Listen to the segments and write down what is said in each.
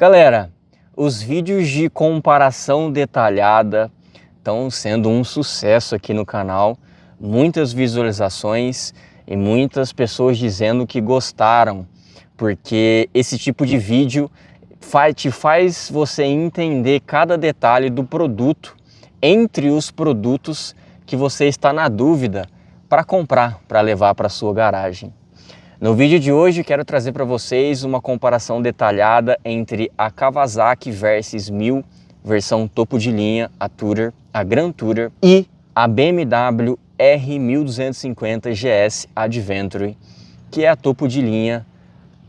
Galera, os vídeos de comparação detalhada estão sendo um sucesso aqui no canal, muitas visualizações e muitas pessoas dizendo que gostaram, porque esse tipo de vídeo te faz você entender cada detalhe do produto entre os produtos que você está na dúvida para comprar, para levar para sua garagem. No vídeo de hoje quero trazer para vocês uma comparação detalhada entre a Kawasaki Versys 1000 versão topo de linha, a Tourer, a Grand Tourer, e a BMW R1250 GS Adventure, que é a topo de linha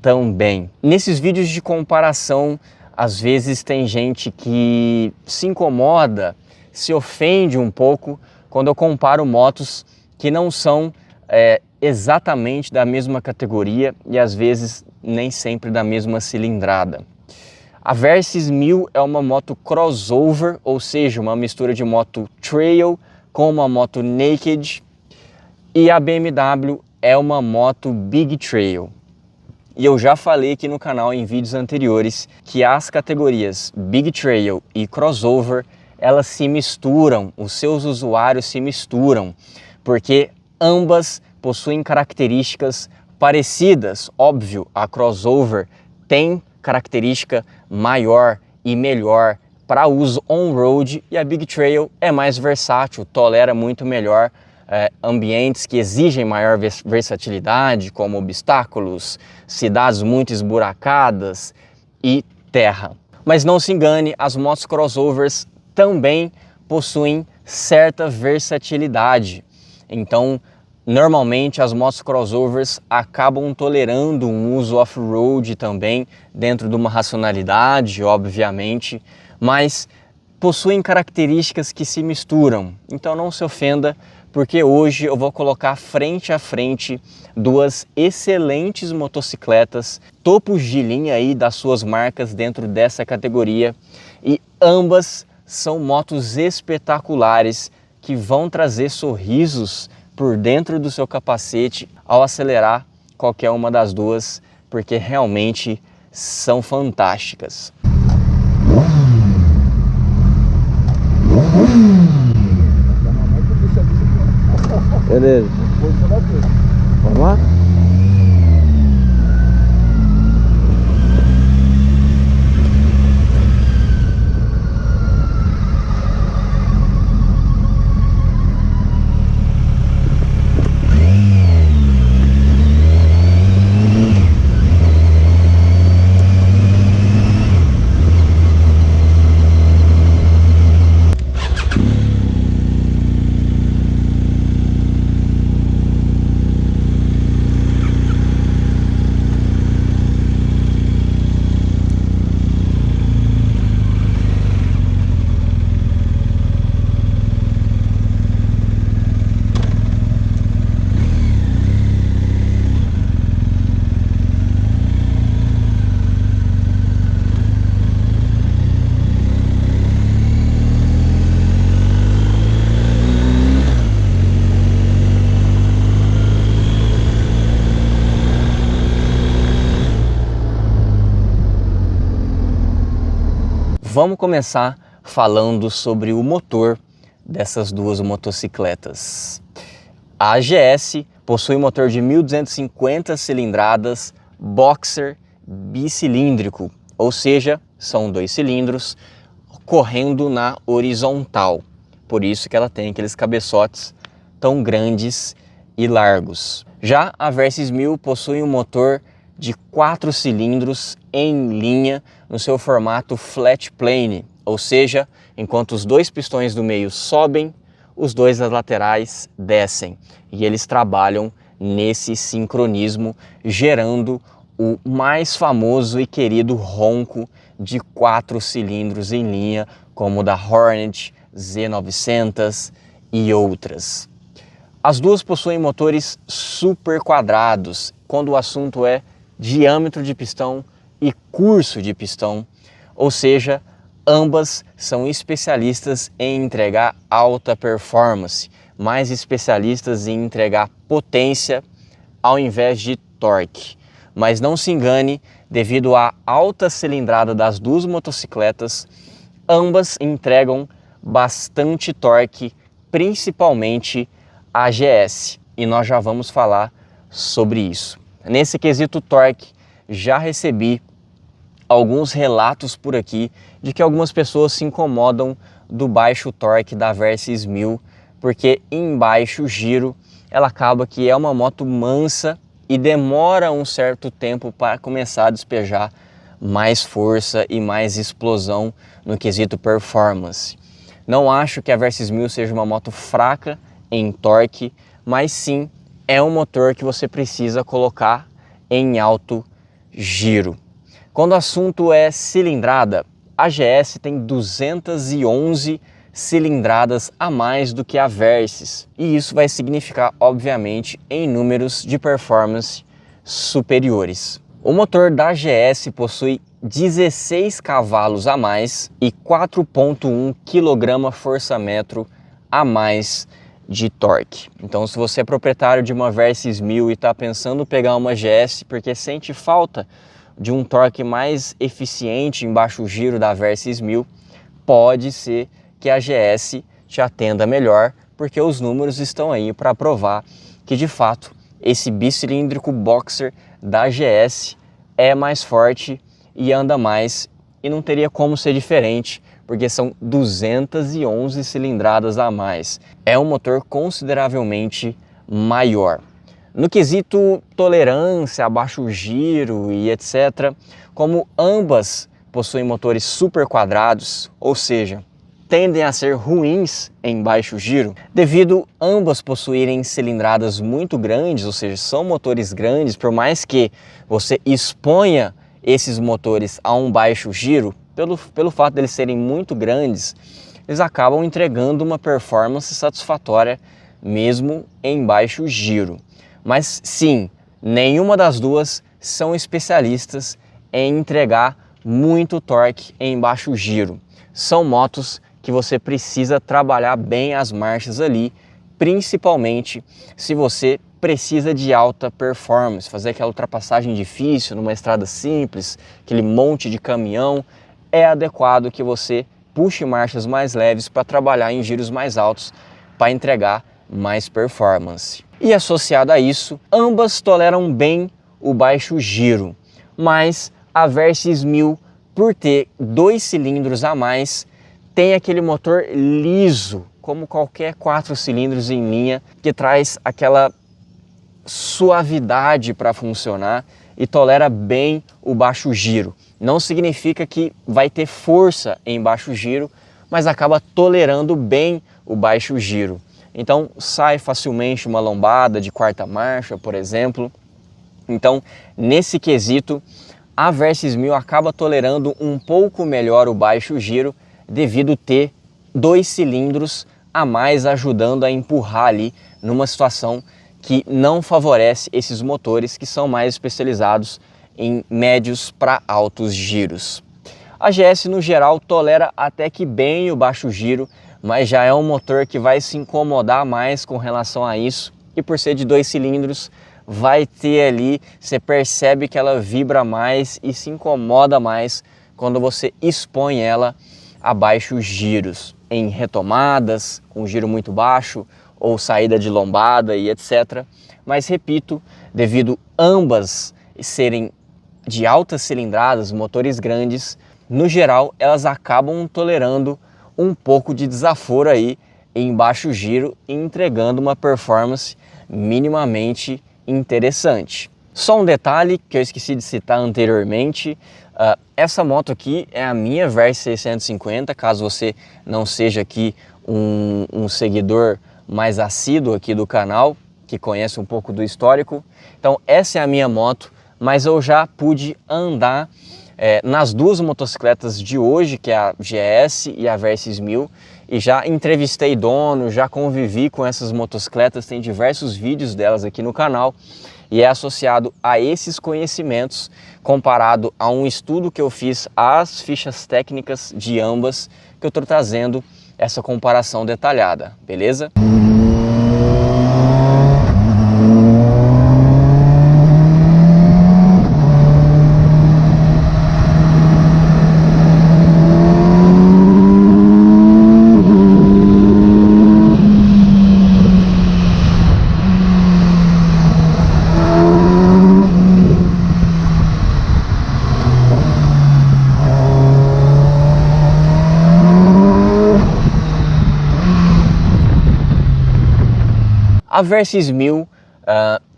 também. Nesses vídeos de comparação, às vezes tem gente que se incomoda, se ofende um pouco quando eu comparo motos que não são exatamente da mesma categoria e às vezes nem sempre da mesma cilindrada. A Versys 1000 é uma moto crossover, ou seja, uma mistura de moto trail com uma moto naked, e a BMW é uma moto big trail. E eu já falei aqui no canal em vídeos anteriores que as categorias big trail e crossover, elas se misturam, os seus usuários se misturam, porque ambas possuem características parecidas. Óbvio, a crossover tem característica maior e melhor para uso on-road e a Big Trail é mais versátil, tolera muito melhor ambientes que exigem maior versatilidade, como obstáculos, cidades muito esburacadas e terra. Mas não se engane, as motos crossovers também possuem certa versatilidade. Então, normalmente as motos crossovers acabam tolerando um uso off-road também, dentro de uma racionalidade, obviamente, mas possuem características que se misturam. Então não se ofenda, porque hoje eu vou colocar frente a frente duas excelentes motocicletas, topos de linha aí das suas marcas dentro dessa categoria, e ambas são motos espetaculares que vão trazer sorrisos por dentro do seu capacete ao acelerar qualquer uma das duas, porque realmente são fantásticas. Beleza. Vamos lá? Vamos começar falando sobre o motor dessas duas motocicletas. A GS possui um motor de 1250 cilindradas, boxer bicilíndrico, ou seja, são dois cilindros correndo na horizontal. Por isso que ela tem aqueles cabeçotes tão grandes e largos. Já a Versys 1000 possui um motor de 4 cilindros em linha no seu formato flat plane, ou seja, enquanto os dois pistões do meio sobem, os dois das laterais descem, e eles trabalham nesse sincronismo, gerando o mais famoso e querido ronco de 4 cilindros em linha, como o da Hornet, Z900 e outras. As duas possuem motores super quadrados, quando o assunto é diâmetro de pistão e curso de pistão, ou seja, ambas são especialistas em entregar alta performance, mais especialistas em entregar potência ao invés de torque. mas não se engane, devido à alta cilindrada das duas motocicletas, ambas entregam bastante torque, principalmente a GS, e nós já vamos falar sobre isso. Nesse quesito torque, já recebi alguns relatos por aqui de que algumas pessoas se incomodam do baixo torque da Versys 1000, porque em baixo giro ela acaba que é uma moto mansa e demora um certo tempo para começar a despejar mais força e mais explosão no quesito performance. Não acho que a Versys 1000 seja uma moto fraca em torque, mas sim é um motor que você precisa colocar em alto giro. Quando o assunto é cilindrada, a GS tem 211 cilindradas a mais do que a Versys, e isso vai significar, obviamente, em números de performance superiores. O motor da GS possui 16 cavalos a mais e 4,1 kgfm a mais de torque. Então, se você é proprietário de uma Versys 1000 e está pensando em pegar uma GS porque sente falta de um torque mais eficiente em baixo giro da Versys 1000, pode ser que a GS te atenda melhor, porque os números estão aí para provar que de fato esse bicilíndrico boxer da GS é mais forte e anda mais, e não teria como ser diferente, porque são 211 cilindradas a mais. É um motor consideravelmente maior. No quesito tolerância a baixo giro e etc., como ambas possuem motores super quadrados, ou seja, tendem a ser ruins em baixo giro, devido ambas possuírem cilindradas muito grandes, ou seja, são motores grandes, por mais que você exponha esses motores a um baixo giro, pelo fato de eles serem muito grandes, eles acabam entregando uma performance satisfatória mesmo em baixo giro. Mas sim, nenhuma das duas são especialistas em entregar muito torque em baixo giro. São motos que você precisa trabalhar bem as marchas ali, principalmente se você precisa de alta performance, fazer aquela ultrapassagem difícil numa estrada simples, aquele monte de caminhão. É adequado que você puxe marchas mais leves para trabalhar em giros mais altos, para entregar mais performance. E associado a isso, ambas toleram bem o baixo giro, mas a Versys 1000, por ter 2 cilindros a mais, tem aquele motor liso, como qualquer 4 cilindros em linha, que traz aquela suavidade para funcionar e tolera bem o baixo giro. Não significa que vai ter força em baixo giro, mas acaba tolerando bem o baixo giro. Então sai facilmente uma lombada de quarta marcha, por exemplo. Então, nesse quesito, a Versys 1000 acaba tolerando um pouco melhor o baixo giro, devido ter 2 cilindros a mais ajudando a empurrar ali numa situação que não favorece esses motores que são mais especializados em médios para altos giros. A GS no geral tolera até que bem o baixo giro, mas já é um motor que vai se incomodar mais com relação a isso, e por ser de 2 cilindros vai ter ali, você percebe que ela vibra mais e se incomoda mais quando você expõe ela a baixos giros, em retomadas, com giro muito baixo ou saída de lombada e etc. Mas repito, devido ambas serem de altas cilindradas, motores grandes, no geral elas acabam tolerando um pouco de desaforo aí em baixo giro e entregando uma performance minimamente interessante. Só um detalhe que eu esqueci de citar anteriormente, essa moto aqui é a minha Versys 650, caso você não seja aqui um seguidor mais assíduo aqui do canal, que conhece um pouco do histórico. Então essa é a minha moto, mas eu já pude andar nas duas motocicletas de hoje, que é a GS e a Versys 1000, e já entrevistei dono, já convivi com essas motocicletas, tem diversos vídeos delas aqui no canal, e é associado a esses conhecimentos, comparado a um estudo que eu fiz, as fichas técnicas de ambas, que eu estou trazendo essa comparação detalhada, beleza? A Versys 1000,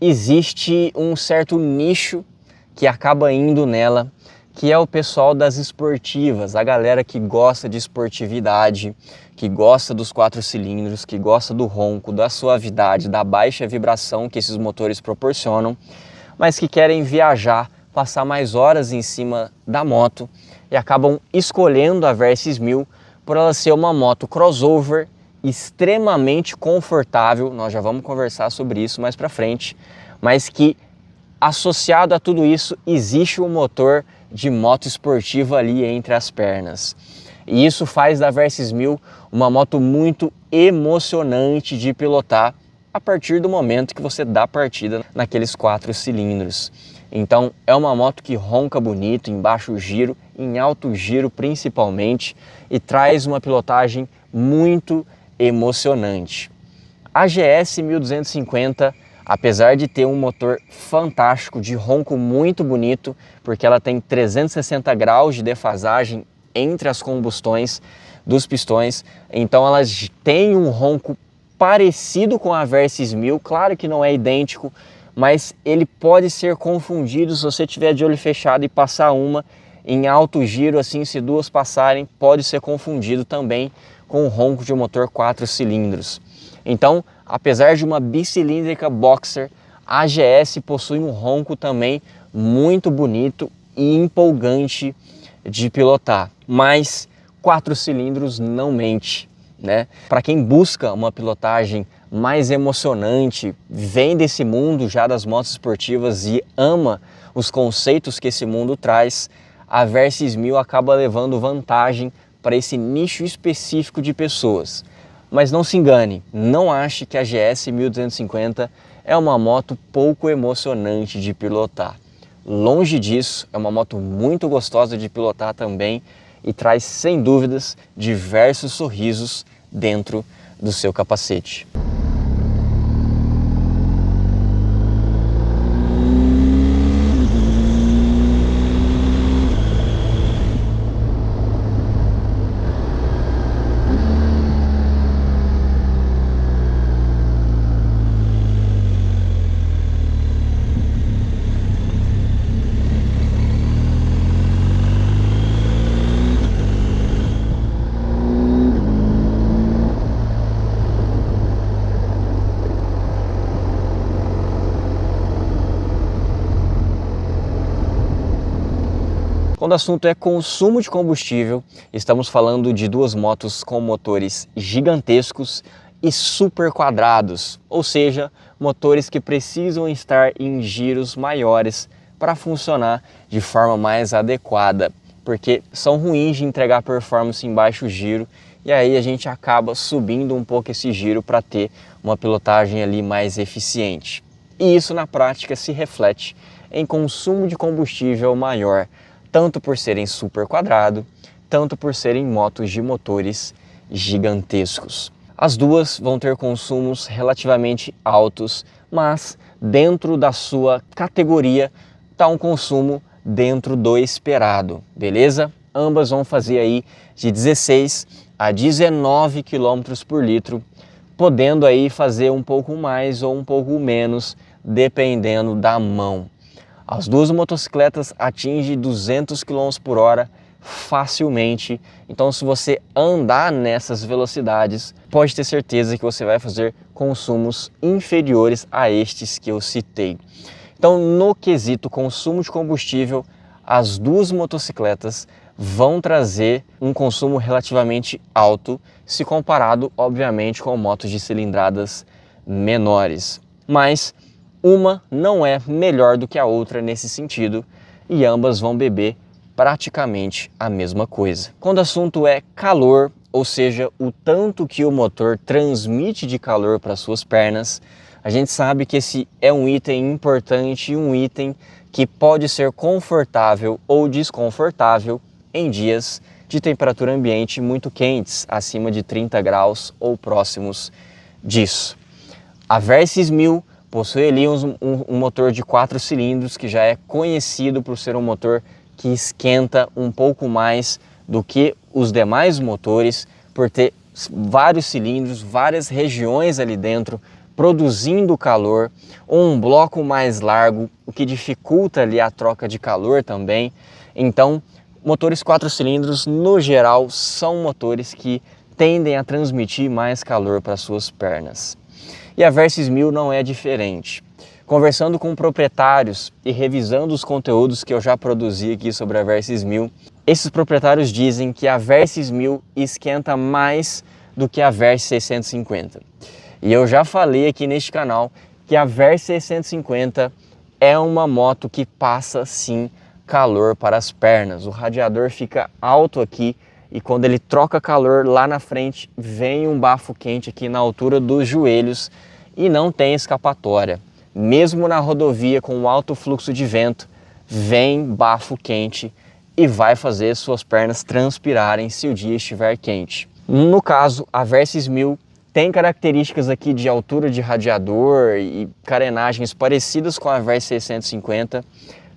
existe um certo nicho que acaba indo nela, que é o pessoal das esportivas, a galera que gosta de esportividade, que gosta dos 4 cilindros, que gosta do ronco, da suavidade, da baixa vibração que esses motores proporcionam, mas que querem viajar, passar mais horas em cima da moto e acabam escolhendo a Versys 1000 por ela ser uma moto crossover extremamente confortável. Nós já vamos conversar sobre isso mais para frente, mas que associado a tudo isso existe um motor de moto esportiva ali entre as pernas. E isso faz da Versys 1000 uma moto muito emocionante de pilotar a partir do momento que você dá partida naqueles 4 cilindros. Então é uma moto que ronca bonito em baixo giro, em alto giro principalmente, e traz uma pilotagem muito emocionante. A GS 1250, apesar de ter um motor fantástico, de ronco muito bonito, porque ela tem 360 graus de defasagem entre as combustões dos pistões, então elas têm um ronco parecido com a Versys 1000, claro que não é idêntico, mas ele pode ser confundido se você tiver de olho fechado e passar uma em alto giro, assim, se duas passarem, pode ser confundido também com o ronco de um motor 4 cilindros. Então, apesar de uma bicilíndrica boxer, a GS possui um ronco também muito bonito e empolgante de pilotar, mas 4 cilindros não mente, né? Para quem busca uma pilotagem mais emocionante, vem desse mundo já das motos esportivas e ama os conceitos que esse mundo traz, a Versys 1000 acaba levando vantagem para esse nicho específico de pessoas. Mas não se engane, não ache que a GS 1250 é uma moto pouco emocionante de pilotar. Longe disso, é uma moto muito gostosa de pilotar também e traz, sem dúvidas, diversos sorrisos dentro do seu capacete. Quando o assunto é consumo de combustível, estamos falando de duas motos com motores gigantescos e super quadrados, ou seja, motores que precisam estar em giros maiores para funcionar de forma mais adequada, porque são ruins de entregar performance em baixo giro e aí a gente acaba subindo um pouco esse giro para ter uma pilotagem ali mais eficiente. E isso na prática se reflete em consumo de combustível maior, tanto por serem super quadrado, tanto por serem motos de motores gigantescos. As duas vão ter consumos relativamente altos, mas dentro da sua categoria está um consumo dentro do esperado, beleza? Ambas vão fazer aí de 16 a 19 km por litro, podendo aí fazer um pouco mais ou um pouco menos, dependendo da mão. As duas motocicletas atingem 200 km por hora facilmente, então se você andar nessas velocidades, pode ter certeza que você vai fazer consumos inferiores a estes que eu citei. Então, no quesito consumo de combustível, as duas motocicletas vão trazer um consumo relativamente alto, se comparado, obviamente, com motos de cilindradas menores. Mas uma não é melhor do que a outra nesse sentido e ambas vão beber praticamente a mesma coisa. Quando o assunto é calor, ou seja, o tanto que o motor transmite de calor para suas pernas, a gente sabe que esse é um item importante e um item que pode ser confortável ou desconfortável em dias de temperatura ambiente muito quentes, acima de 30 graus ou próximos disso. A Versys 1000 possui ali um motor de 4 cilindros que já é conhecido por ser um motor que esquenta um pouco mais do que os demais motores, por ter vários cilindros, várias regiões ali dentro produzindo calor, ou um bloco mais largo, o que dificulta ali a troca de calor também. Então, motores 4 cilindros, no geral, são motores que tendem a transmitir mais calor para suas pernas. E a Versys 1000 não é diferente. Conversando com proprietários e revisando os conteúdos que eu já produzi aqui sobre a Versys 1000, esses proprietários dizem que a Versys 1000 esquenta mais do que a Versys 650. E eu já falei aqui neste canal que a Versys 650 é uma moto que passa sim calor para as pernas. O radiador fica alto aqui e quando ele troca calor lá na frente, vem um bafo quente aqui na altura dos joelhos e não tem escapatória. Mesmo na rodovia com alto fluxo de vento, vem bafo quente e vai fazer suas pernas transpirarem se o dia estiver quente. No caso, a Versys 1000 tem características aqui de altura de radiador e carenagens parecidas com a Versys 650.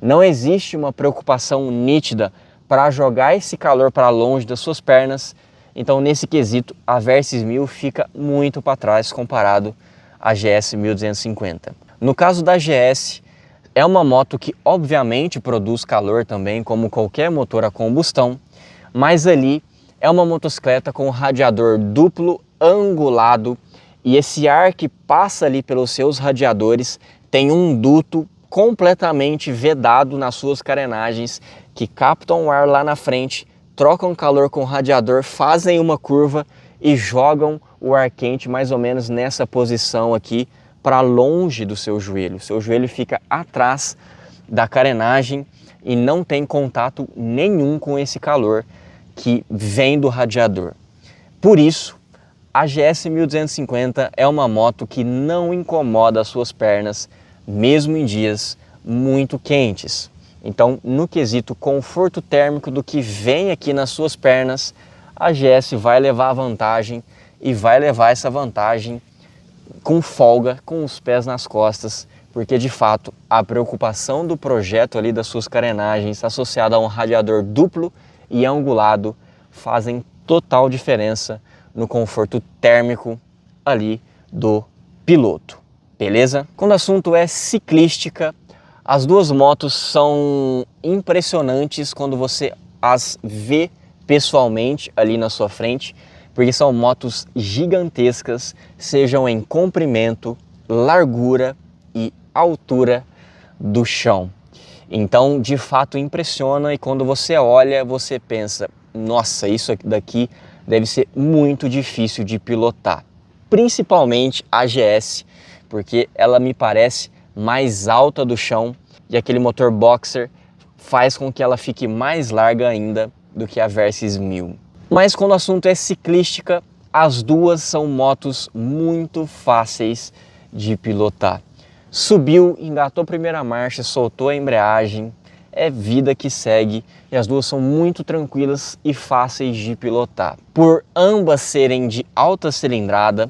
Não existe uma preocupação nítida para jogar esse calor para longe das suas pernas. Então, nesse quesito, a Versys 1000 fica muito para trás comparado à GS 1250. No caso da GS, é uma moto que obviamente produz calor também, como qualquer motor a combustão, mas ali é uma motocicleta com radiador duplo angulado e esse ar que passa ali pelos seus radiadores tem um duto completamente vedado nas suas carenagens que captam o ar lá na frente, trocam calor com o radiador, fazem uma curva e jogam o ar quente mais ou menos nessa posição aqui para longe do seu joelho. O seu joelho fica atrás da carenagem e não tem contato nenhum com esse calor que vem do radiador. Por isso, a GS 1250 é uma moto que não incomoda as suas pernas, mesmo em dias muito quentes. Então, no quesito conforto térmico do que vem aqui nas suas pernas, a GS vai levar a vantagem e vai levar essa vantagem com folga, com os pés nas costas, porque de fato a preocupação do projeto ali das suas carenagens associada a um radiador duplo e angulado fazem total diferença no conforto térmico ali do piloto, beleza? Quando o assunto é ciclística, as duas motos são impressionantes quando você as vê pessoalmente ali na sua frente, porque são motos gigantescas, sejam em comprimento, largura e altura do chão. Então, de fato, impressiona e quando você olha, você pensa, nossa, isso daqui deve ser muito difícil de pilotar. Principalmente a GS, porque ela me parece mais alta do chão e aquele motor boxer faz com que ela fique mais larga ainda do que a Versys 1000. Mas quando o assunto é ciclística, as duas são motos muito fáceis de pilotar. Subiu, engatou a primeira marcha, soltou a embreagem, é vida que segue e as duas são muito tranquilas e fáceis de pilotar. Por ambas serem de alta cilindrada,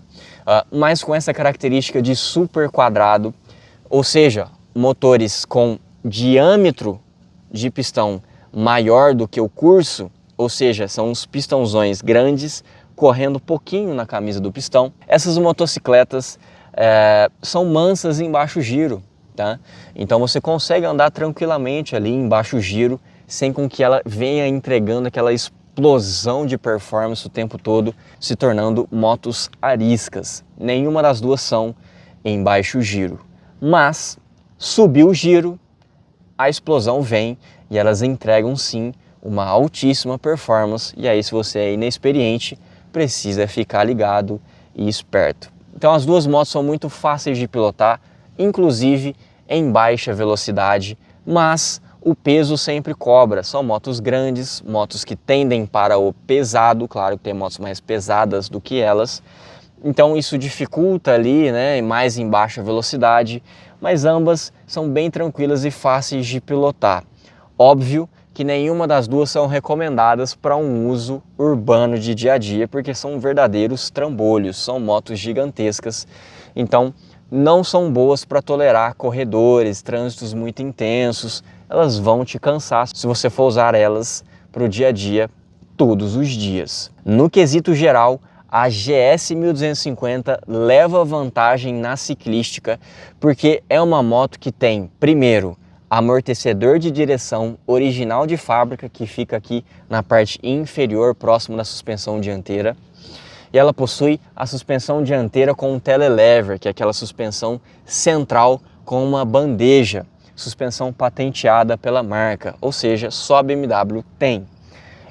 mas com essa característica de super quadrado, ou seja, motores com diâmetro de pistão maior do que o curso, ou seja, são uns pistãozões grandes correndo pouquinho na camisa do pistão. Essas motocicletas são mansas em baixo giro, tá? Então você consegue andar tranquilamente ali em baixo giro sem com que ela venha entregando aquela explosão de performance o tempo todo, se tornando motos ariscas. Nenhuma das duas são em baixo giro, mas subiu o giro, a explosão vem e elas entregam sim uma altíssima performance, e aí se você é inexperiente, precisa ficar ligado e esperto. Então as duas motos são muito fáceis de pilotar, inclusive em baixa velocidade, mas o peso sempre cobra. São motos grandes, motos que tendem para o pesado, claro que tem motos mais pesadas do que elas, então isso dificulta ali, né, mais em baixa velocidade, mas ambas são bem tranquilas e fáceis de pilotar. Óbvio que nenhuma das duas são recomendadas para um uso urbano de dia a dia, porque são verdadeiros trambolhos, são motos gigantescas, então não são boas para tolerar corredores, trânsitos muito intensos, elas vão te cansar se você for usar elas para o dia a dia todos os dias. No quesito geral, a GS 1250 leva vantagem na ciclística porque é uma moto que tem, primeiro, amortecedor de direção original de fábrica, que fica aqui na parte inferior, próximo da suspensão dianteira. E ela possui a suspensão dianteira com um telelever, que é aquela suspensão central com uma bandeja, suspensão patenteada pela marca, ou seja, só a BMW tem.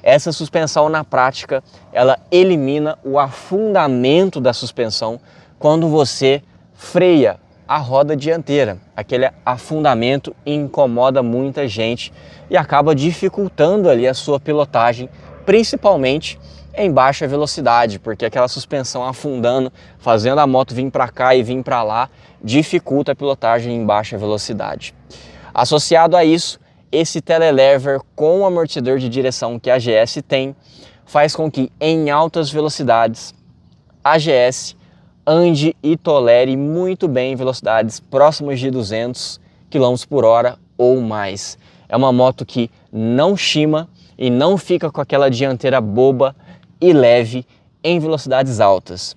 Essa suspensão, na prática, ela elimina o afundamento da suspensão quando você freia a roda dianteira. Aquele afundamento incomoda muita gente e acaba dificultando ali a sua pilotagem, principalmente em baixa velocidade, porque aquela suspensão afundando, fazendo a moto vir para cá e vir para lá, dificulta a pilotagem em baixa velocidade. Associado a isso, esse telelever com o amortecedor de direção que a GS tem, faz com que em altas velocidades a GS ande e tolere muito bem velocidades próximas de 200 km por hora ou mais. É uma moto que não chima e não fica com aquela dianteira boba e leve em velocidades altas.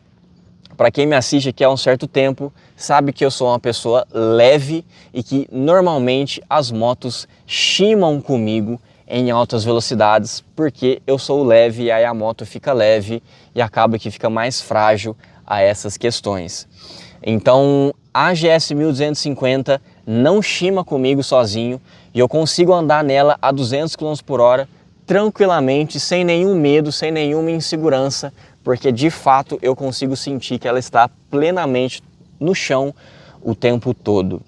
Para quem me assiste aqui há um certo tempo, sabe que eu sou uma pessoa leve e que normalmente as motos chimam comigo em altas velocidades porque eu sou leve e aí a moto fica leve e acaba que fica mais frágil a essas questões. Então a GS 1250 não chima comigo sozinho e eu consigo andar nela a 200 km por hora tranquilamente, sem nenhum medo, sem nenhuma insegurança, porque de fato eu consigo sentir que ela está plenamente no chão o tempo todo.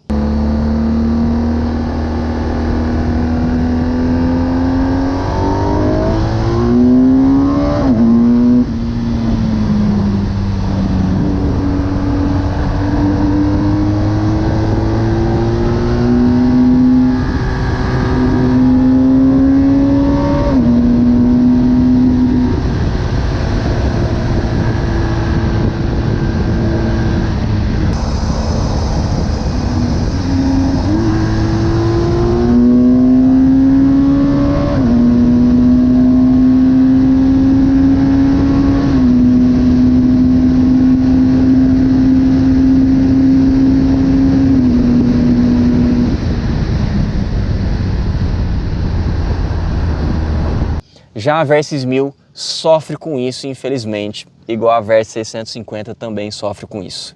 Já a Versys 1000 sofre com isso, infelizmente, igual a Versys 650 também sofre com isso.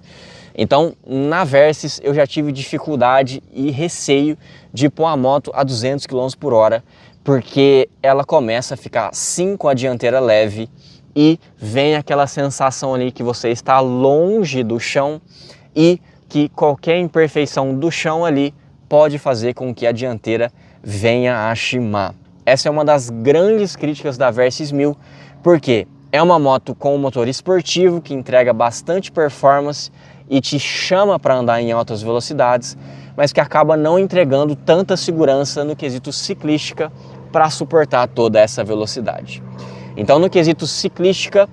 Então, na Versys eu já tive dificuldade e receio de pôr a moto a 200 km por hora, porque ela começa a ficar sim com a dianteira leve e vem aquela sensação ali que você está longe do chão e que qualquer imperfeição do chão ali pode fazer com que a dianteira venha a chimar. Essa é uma das grandes críticas da Versys 1000, porque é uma moto com um motor esportivo que entrega bastante performance e te chama para andar em altas velocidades, mas que acaba não entregando tanta segurança no quesito ciclística para suportar toda essa velocidade. Então, no quesito ciclística,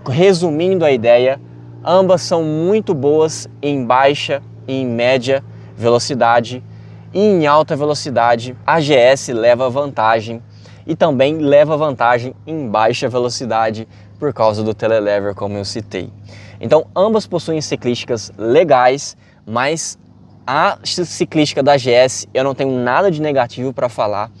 resumindo a ideia, ambas são muito boas em baixa e em média velocidade, e em alta velocidade a GS leva vantagem e também leva vantagem em baixa velocidade por causa do telelever, como eu citei. Então ambas possuem ciclísticas legais, mas a ciclística da GS eu não tenho nada de negativo para falar.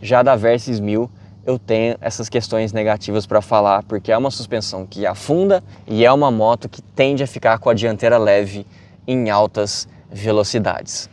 Já da Versys 1000 eu tenho essas questões negativas para falar, porque é uma suspensão que afunda e é uma moto que tende a ficar com a dianteira leve em altas velocidades.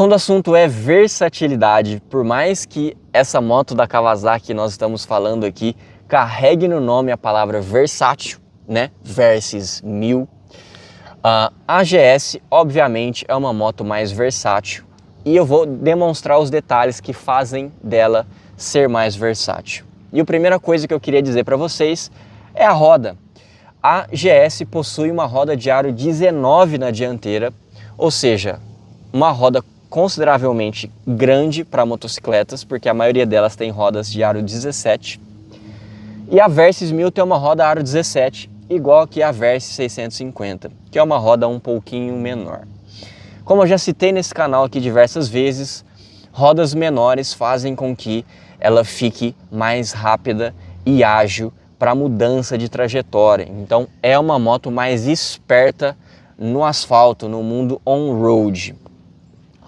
Quando o assunto é versatilidade, por mais que essa moto da Kawasaki que nós estamos falando aqui carregue no nome a palavra versátil, né? Versys 1000, a GS obviamente é uma moto mais versátil e eu vou demonstrar os detalhes que fazem dela ser mais versátil. E a primeira coisa que eu queria dizer para vocês é a roda. A GS possui uma roda de aro 19 na dianteira, ou seja, uma roda consideravelmente grande para motocicletas, porque a maioria delas tem rodas de aro 17. E a Versys 1000 tem uma roda aro 17, igual que a Versys 650, que é uma roda um pouquinho menor. Como eu já citei nesse canal aqui diversas vezes, rodas menores fazem com que ela fique mais rápida e ágil para mudança de trajetória. Então é uma moto mais esperta no asfalto, no mundo on-road.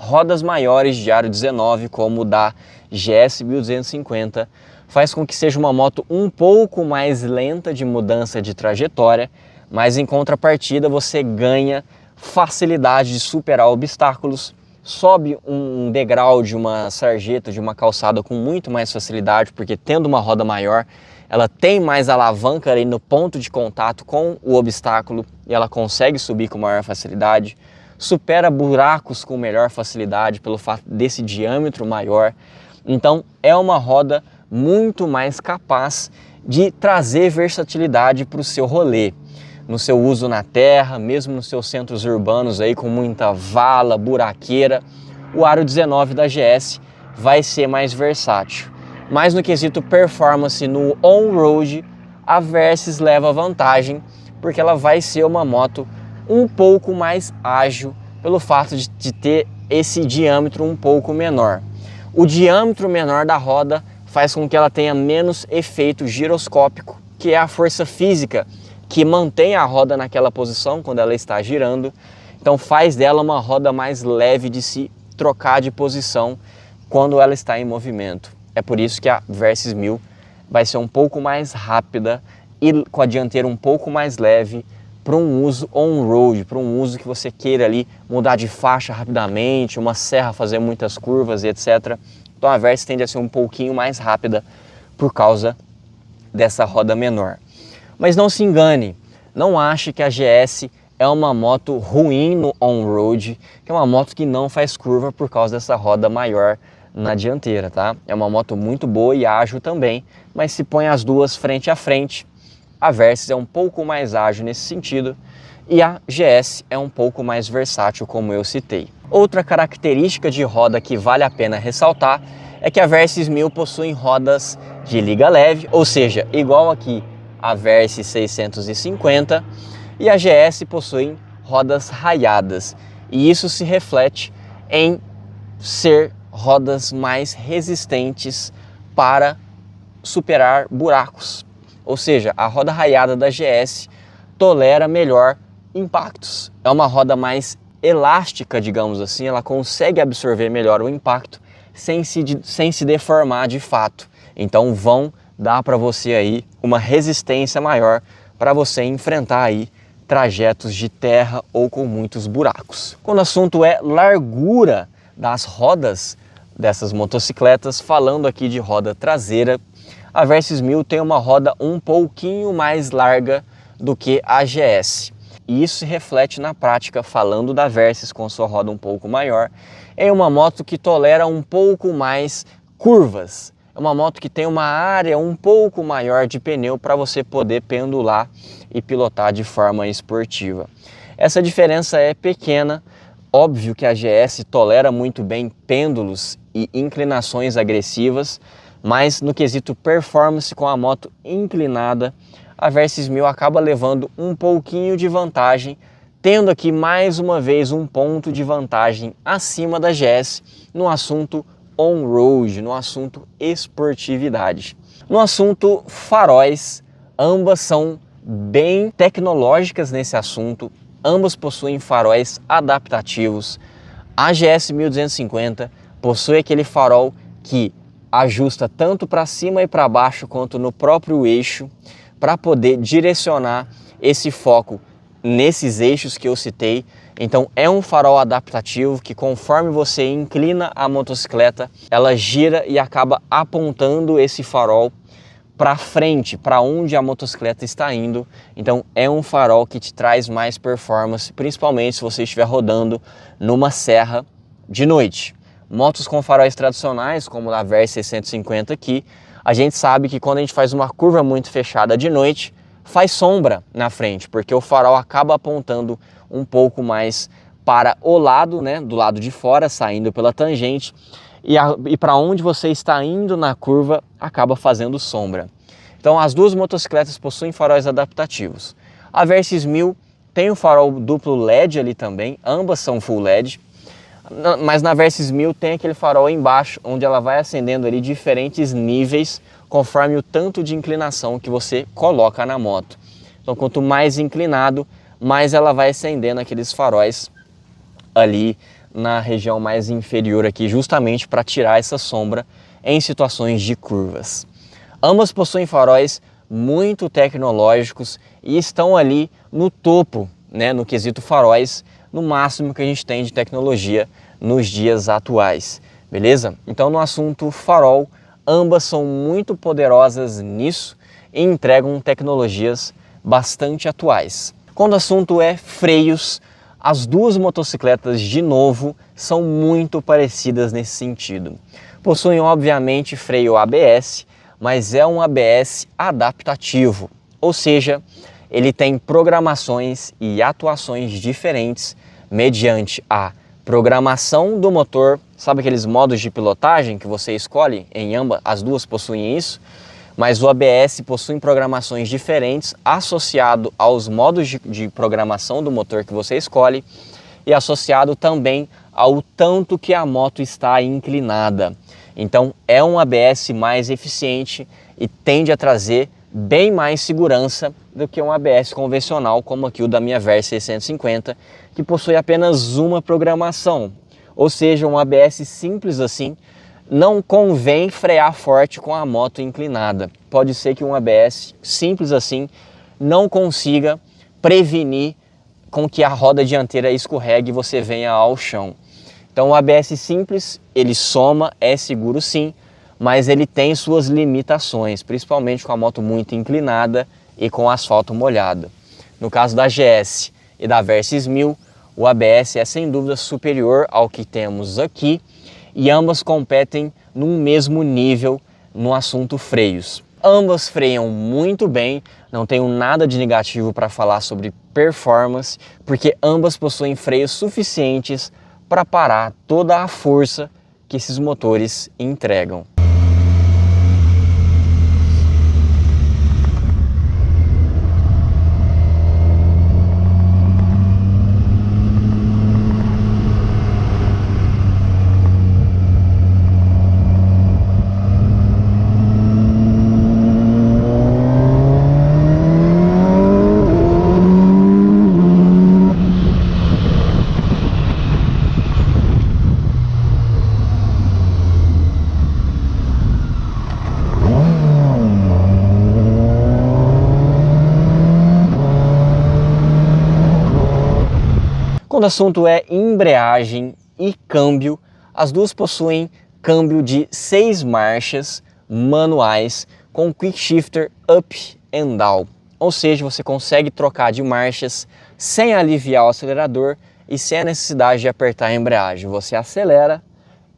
Rodas maiores de aro 19, como o da GS 1250, faz com que seja uma moto um pouco mais lenta de mudança de trajetória, mas em contrapartida você ganha facilidade de superar obstáculos, sobe um degrau de uma sarjeta, de uma calçada com muito mais facilidade, porque tendo uma roda maior, ela tem mais alavanca ali no ponto de contato com o obstáculo e ela consegue subir com maior facilidade, supera buracos com melhor facilidade pelo fato desse diâmetro maior. Então é uma roda muito mais capaz de trazer versatilidade para o seu rolê, no seu uso na terra, mesmo nos seus centros urbanos aí com muita vala, buraqueira, o aro 19 da GS vai ser mais versátil. Mas no quesito performance no on-road, a Versys leva vantagem, porque ela vai ser uma moto um pouco mais ágil pelo fato de ter esse diâmetro um pouco menor. O diâmetro menor da roda faz com que ela tenha menos efeito giroscópico, que é a força física que mantém a roda naquela posição quando ela está girando. Então faz dela uma roda mais leve de se trocar de posição quando ela está em movimento. É por isso que a Versys 1000 vai ser um pouco mais rápida e com a dianteira um pouco mais leve para um uso on-road, para um uso que você queira ali mudar de faixa rapidamente, uma serra fazer muitas curvas e etc. Então a Versys tende a ser um pouquinho mais rápida por causa dessa roda menor. Mas não se engane, não ache que a GS é uma moto ruim no on-road, que é uma moto que não faz curva por causa dessa roda maior na dianteira, tá? É uma moto muito boa e ágil também, mas se põe as duas frente a frente, a Versys é um pouco mais ágil nesse sentido e a GS é um pouco mais versátil, como eu citei. Outra característica de roda que vale a pena ressaltar é que a Versys 1000 possui rodas de liga leve, ou seja, igual aqui a Versys 650, e a GS possui rodas raiadas, e isso se reflete em ser rodas mais resistentes para superar buracos. Ou seja, a roda raiada da GS tolera melhor impactos. É uma roda mais elástica, digamos assim, ela consegue absorver melhor o impacto sem se deformar de fato. Então vão dar para você aí uma resistência maior para você enfrentar aí trajetos de terra ou com muitos buracos. Quando o assunto é largura das rodas dessas motocicletas, falando aqui de roda traseira, a Versys 1000 tem uma roda um pouquinho mais larga do que a GS. E isso se reflete na prática, falando da Versys com sua roda um pouco maior, em uma moto que tolera um pouco mais curvas. É uma moto que tem uma área um pouco maior de pneu para você poder pendular e pilotar de forma esportiva. Essa diferença é pequena. Óbvio que a GS tolera muito bem pêndulos e inclinações agressivas, mas no quesito performance com a moto inclinada, a Versys 1000 acaba levando um pouquinho de vantagem, tendo aqui mais uma vez um ponto de vantagem acima da GS no assunto on-road, no assunto esportividade. No assunto faróis, ambas são bem tecnológicas nesse assunto, ambas possuem faróis adaptativos. A GS 1250 possui aquele farol que ajusta tanto para cima e para baixo quanto no próprio eixo para poder direcionar esse foco nesses eixos que eu citei. Então é um farol adaptativo que, conforme você inclina a motocicleta, ela gira e acaba apontando esse farol para frente, para onde a motocicleta está indo. Então é um farol que te traz mais performance, principalmente se você estiver rodando numa serra de noite. Motos com faróis tradicionais, como a Versys 650 aqui, a gente sabe que quando a gente faz uma curva muito fechada de noite, faz sombra na frente, porque o farol acaba apontando um pouco mais para o lado, né, do lado de fora, saindo pela tangente, e para onde você está indo na curva acaba fazendo sombra. Então as duas motocicletas possuem faróis adaptativos. A Versys 1000 tem o farol duplo LED ali também, ambas são full LED, mas na Versys 1000 tem aquele farol embaixo, onde ela vai acendendo ali diferentes níveis, conforme o tanto de inclinação que você coloca na moto. Então quanto mais inclinado, mais ela vai acendendo aqueles faróis ali na região mais inferior aqui, justamente para tirar essa sombra em situações de curvas. Ambas possuem faróis muito tecnológicos e estão ali no topo, né, no quesito faróis, no máximo que a gente tem de tecnologia nos dias atuais, beleza? Então no assunto farol, ambas são muito poderosas nisso e entregam tecnologias bastante atuais. Quando o assunto é freios, as duas motocicletas, de novo, são muito parecidas nesse sentido. Possuem, obviamente, freio ABS, mas é um ABS adaptativo, ou seja, ele tem programações e atuações diferentes mediante a programação do motor. Sabe aqueles modos de pilotagem que você escolhe? Em ambas, as duas possuem isso. Mas o ABS possui programações diferentes associado aos modos de programação do motor que você escolhe e associado também ao tanto que a moto está inclinada. Então é um ABS mais eficiente e tende a trazer bem mais segurança do que um ABS convencional, como aqui o da minha Versys 650, que possui apenas uma programação. Ou seja, um ABS simples assim, não convém frear forte com a moto inclinada. Pode ser que um ABS simples assim não consiga prevenir com que a roda dianteira escorregue e você venha ao chão. Então o ABS simples, ele soma, é seguro sim, mas ele tem suas limitações, principalmente com a moto muito inclinada e com asfalto molhado. No caso da GS e da Versys 1000, o ABS é sem dúvida superior ao que temos aqui, e ambas competem num mesmo nível no assunto freios. Ambas freiam muito bem, não tenho nada de negativo para falar sobre performance, porque ambas possuem freios suficientes para parar toda a força que esses motores entregam. Quando o assunto é embreagem e câmbio, as duas possuem câmbio de 6 marchas manuais com Quick Shifter Up and Down. Ou seja, você consegue trocar de marchas sem aliviar o acelerador e sem a necessidade de apertar a embreagem. Você acelera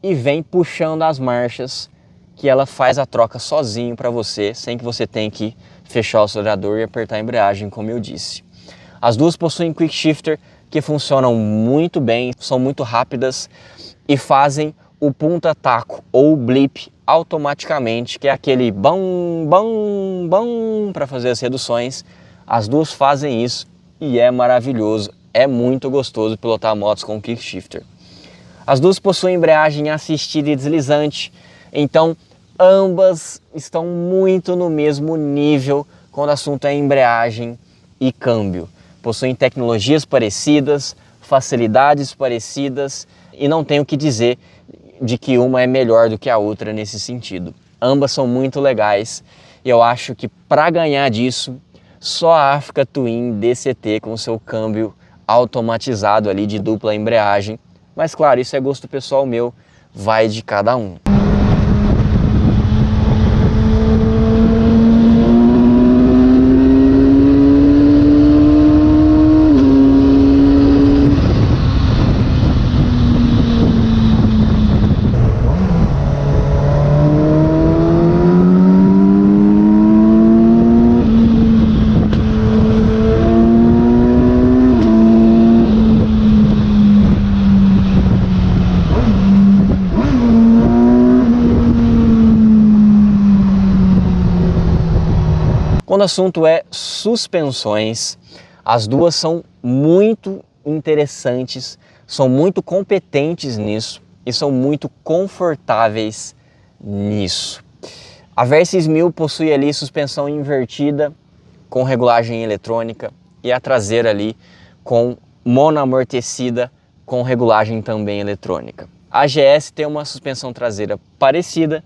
e vem puxando as marchas, que ela faz a troca sozinho para você, sem que você tenha que fechar o acelerador e apertar a embreagem, como eu disse. As duas possuem Quick Shifter que funcionam muito bem, são muito rápidas e fazem o punta-taco ou blip automaticamente, que é aquele bam, bam, bam para fazer as reduções. As duas fazem isso e é maravilhoso, é muito gostoso pilotar motos com Quick Shifter. As duas possuem embreagem assistida e deslizante, então ambas estão muito no mesmo nível quando o assunto é embreagem e câmbio. Possuem tecnologias parecidas, facilidades parecidas e não tenho o que dizer de que uma é melhor do que a outra nesse sentido. Ambas são muito legais e eu acho que para ganhar disso, só a Africa Twin DCT com seu câmbio automatizado ali de dupla embreagem. Mas claro, isso é gosto pessoal meu, vai de cada um. Quando o assunto é suspensões, as duas são muito interessantes, são muito competentes nisso e são muito confortáveis nisso. A Versys 1000 possui ali suspensão invertida com regulagem eletrônica e a traseira ali com monoamortecida com regulagem também eletrônica. A GS tem uma suspensão traseira parecida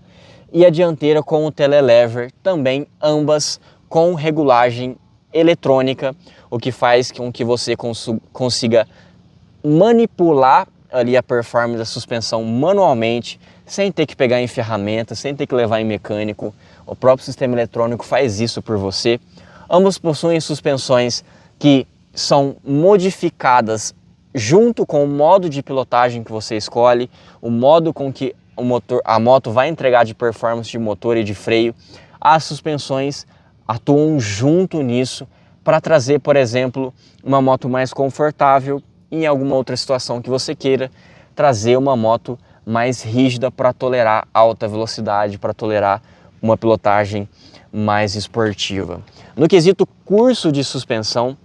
e a dianteira com o telelever também, ambas com regulagem eletrônica, o que faz com que você consiga manipular ali a performance da suspensão manualmente, sem ter que pegar em ferramentas, sem ter que levar em mecânico. O próprio sistema eletrônico faz isso por você. Ambos possuem suspensões que são modificadas junto com o modo de pilotagem que você escolhe, o modo com que a moto vai entregar de performance de motor e de freio. As suspensões atuam junto nisso para trazer, por exemplo, uma moto mais confortável e em alguma outra situação que você queira trazer uma moto mais rígida para tolerar alta velocidade, para tolerar uma pilotagem mais esportiva. No quesito curso de suspensão,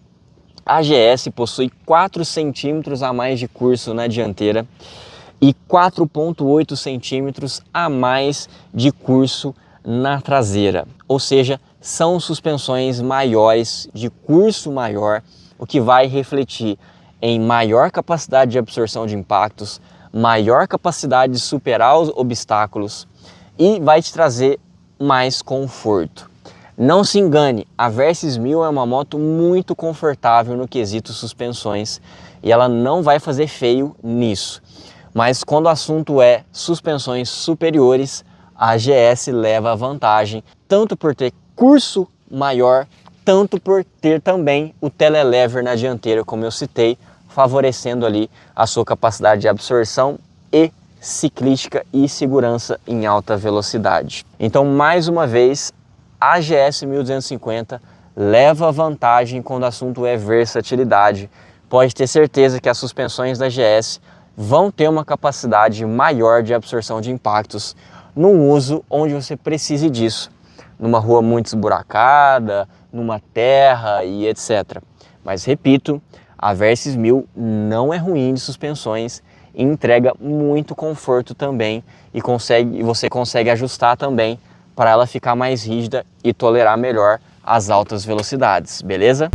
a GS possui 4 centímetros a mais de curso na dianteira e 4,8 centímetros a mais de curso na traseira, ou seja, são suspensões maiores, de curso maior, o que vai refletir em maior capacidade de absorção de impactos, maior capacidade de superar os obstáculos e vai te trazer mais conforto. Não se engane, a Versys 1000 é uma moto muito confortável no quesito suspensões e ela não vai fazer feio nisso. Mas quando o assunto é suspensões superiores, a GS leva a vantagem, tanto por ter curso maior, tanto por ter também o telelever na dianteira, como eu citei, favorecendo ali a sua capacidade de absorção e ciclística e segurança em alta velocidade. Então, mais uma vez, a GS 1250 leva vantagem quando o assunto é versatilidade. Pode ter certeza que as suspensões da GS vão ter uma capacidade maior de absorção de impactos num uso onde você precise disso, numa rua muito esburacada, numa terra e etc. Mas repito, a Versys 1000 não é ruim de suspensões e entrega muito conforto também e você consegue ajustar também para ela ficar mais rígida e tolerar melhor as altas velocidades, beleza?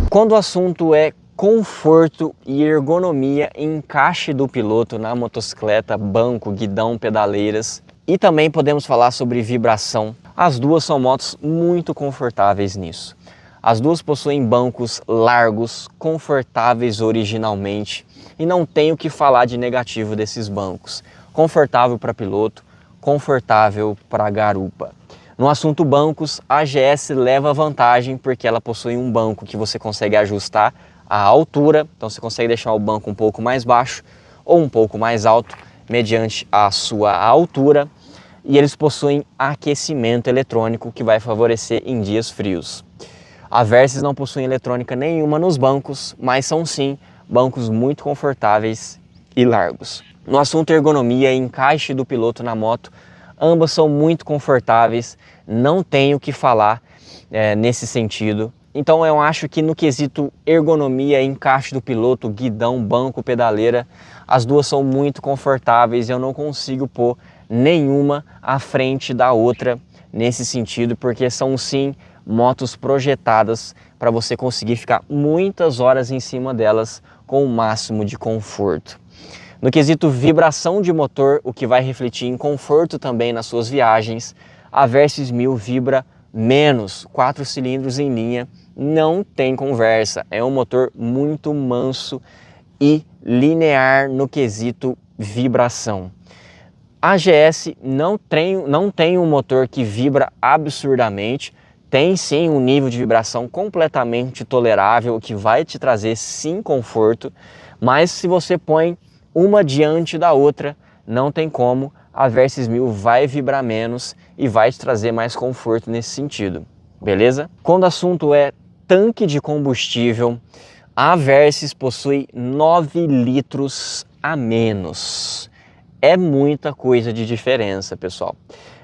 Quando o assunto é conforto e ergonomia e encaixe do piloto na motocicleta, banco, guidão, pedaleiras, e também podemos falar sobre vibração. As duas são motos muito confortáveis nisso. As duas possuem bancos largos, confortáveis originalmente, e não tenho o que falar de negativo desses bancos. Confortável para piloto, confortável para garupa. No assunto bancos, a GS leva vantagem porque ela possui um banco que você consegue ajustar a altura, então você consegue deixar o banco um pouco mais baixo ou um pouco mais alto mediante a sua altura, e eles possuem aquecimento eletrônico que vai favorecer em dias frios. A Versys não possui eletrônica nenhuma nos bancos, mas são sim bancos muito confortáveis e largos. No assunto ergonomia e encaixe do piloto na moto, ambas são muito confortáveis, não tenho o que falar nesse sentido. Então eu acho que no quesito ergonomia, encaixe do piloto, guidão, banco, pedaleira, as duas são muito confortáveis e eu não consigo pôr nenhuma à frente da outra nesse sentido, porque são sim motos projetadas para você conseguir ficar muitas horas em cima delas com o máximo de conforto. No quesito vibração de motor, o que vai refletir em conforto também nas suas viagens, a Versys 1000 vibra menos, 4 cilindros em linha, não tem conversa, é um motor muito manso e linear no quesito vibração. A GS não tem um motor que vibra absurdamente, tem sim um nível de vibração completamente tolerável, que vai te trazer sim conforto, mas se você põe uma diante da outra, não tem como, a Versys 1000 vai vibrar menos e vai te trazer mais conforto nesse sentido, beleza? Quando o assunto é tanque de combustível, a Versys possui 9 litros a menos. É muita coisa de diferença, pessoal.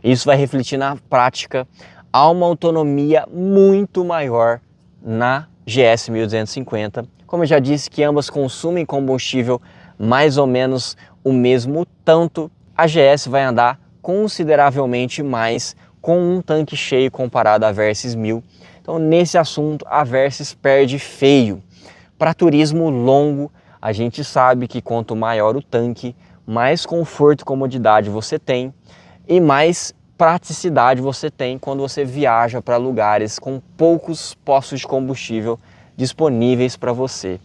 Isso vai refletir na prática a uma autonomia muito maior na GS 1250. Como eu já disse que ambas consumem combustível mais ou menos o mesmo tanto, a GS vai andar consideravelmente mais com um tanque cheio comparado à Versys 1000. Então nesse assunto a Versys perde feio. Para turismo longo, a gente sabe que quanto maior o tanque, mais conforto e comodidade você tem e mais praticidade você tem quando você viaja para lugares com poucos postos de combustível disponíveis para você.